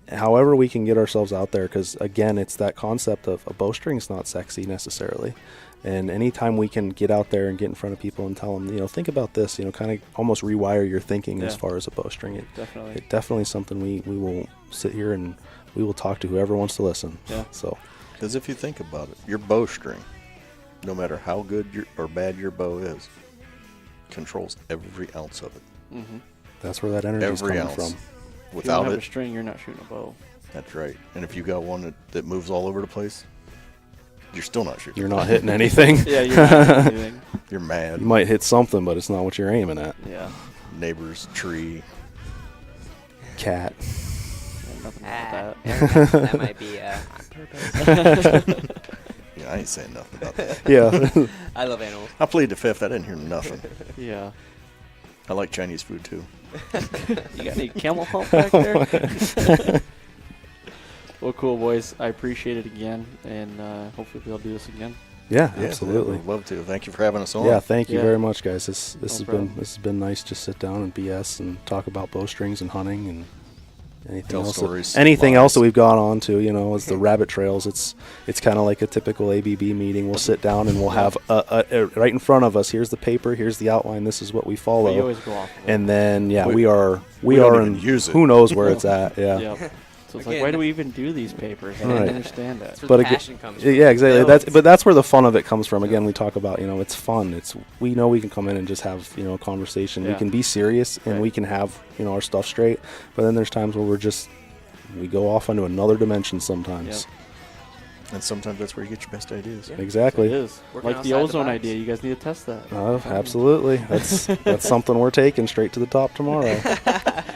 Speaker 5: however we can get ourselves out there, because again, it's that concept of a bowstring's not sexy necessarily, and anytime we can get out there and get in front of people and tell them, think about this, kind of almost rewire your thinking as far as a bowstring. It definitely something we will sit here and we will talk to whoever wants to listen.
Speaker 3: Yeah.
Speaker 5: So.
Speaker 6: Because if you think about it, your bowstring, no matter how good or bad your bow is, controls every ounce of it.
Speaker 3: Mm-hmm.
Speaker 5: That's where that energy is
Speaker 6: Every
Speaker 5: coming
Speaker 6: ounce.
Speaker 5: from.
Speaker 3: If you
Speaker 6: Without
Speaker 3: don't have
Speaker 6: it,
Speaker 3: a string, you're not shooting a bow.
Speaker 6: that's right. And if you got one that moves all over the place, you're still not shooting.
Speaker 5: You're not hitting anything.
Speaker 3: Yeah, you're not doing anything.
Speaker 6: You're mad.
Speaker 5: You might hit something, but it's not what you're aiming at.
Speaker 3: Yeah.
Speaker 6: Neighbor's tree.
Speaker 5: Cat.
Speaker 3: Yeah, nothing about that.
Speaker 7: That might be on purpose.
Speaker 6: Yeah, I ain't saying nothing about that.
Speaker 5: Yeah.
Speaker 7: I love animals.
Speaker 6: I plead the fifth. I didn't hear nothing.
Speaker 3: Yeah.
Speaker 6: I like Chinese food too.
Speaker 3: You got any camel hump back there? Well, cool, boys. I appreciate it again, and hopefully we'll do this again.
Speaker 5: Yeah,
Speaker 6: Yeah,
Speaker 5: absolutely.
Speaker 6: I'd love to. Thank you for having us on.
Speaker 5: Yeah, thank you
Speaker 3: Yeah.
Speaker 5: very much, guys. This
Speaker 3: No
Speaker 5: has
Speaker 3: problem.
Speaker 5: been nice. Just sit down and BS and talk about bowstrings and hunting and anything
Speaker 6: Tell
Speaker 5: else.
Speaker 6: stories,
Speaker 5: Anything else that
Speaker 6: lies.
Speaker 5: we've gone on to, is the rabbit trails. It's kind of like a typical ABB meeting. We'll sit down and we'll have right in front of us. Here's the paper. Here's the outline. This is what we
Speaker 3: But
Speaker 5: follow.
Speaker 3: you always go off of it.
Speaker 5: And then
Speaker 6: We
Speaker 5: we are
Speaker 6: don't
Speaker 5: in.
Speaker 6: even use it.
Speaker 5: Who knows where it's at? Yeah.
Speaker 3: Yep. So it's
Speaker 7: Again,
Speaker 3: like, why do we even do these papers? I
Speaker 5: Right.
Speaker 3: don't understand that.
Speaker 7: That's where
Speaker 5: But
Speaker 7: the
Speaker 5: again,
Speaker 7: passion comes from.
Speaker 5: yeah, exactly.
Speaker 3: Yeah.
Speaker 5: That's where the fun of it comes from. Again, we talk about it's fun. We know we can come in and just have a conversation. We
Speaker 3: Yeah.
Speaker 5: can be serious and
Speaker 3: Right.
Speaker 5: we can have our stuff straight. But then there's times where we go off into another dimension sometimes.
Speaker 6: And sometimes that's where you get your best ideas.
Speaker 7: Yeah.
Speaker 5: Exactly.
Speaker 3: It is.
Speaker 7: Working
Speaker 3: Like the
Speaker 7: outside the
Speaker 3: ozone
Speaker 7: box.
Speaker 3: idea. You guys need to test that.
Speaker 5: Absolutely. That's something we're taking straight to the top tomorrow.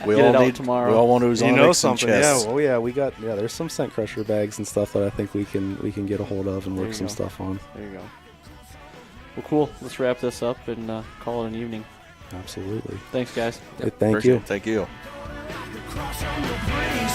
Speaker 6: We
Speaker 3: Get
Speaker 6: all
Speaker 3: it out
Speaker 6: need
Speaker 3: tomorrow.
Speaker 6: We all want to Ozonics and chests.
Speaker 5: Yeah. Well, yeah. We got there's some scent crusher bags and stuff that I think we can get a hold of and
Speaker 3: There
Speaker 5: work
Speaker 3: you
Speaker 5: some
Speaker 3: go.
Speaker 5: stuff on.
Speaker 3: There you go. Well, cool. Let's wrap this up and call it an evening.
Speaker 5: Absolutely.
Speaker 3: Thank guys.
Speaker 5: Thank
Speaker 6: Appreciate
Speaker 5: you.
Speaker 6: it. Thank you.
Speaker 1: Cross on your brain.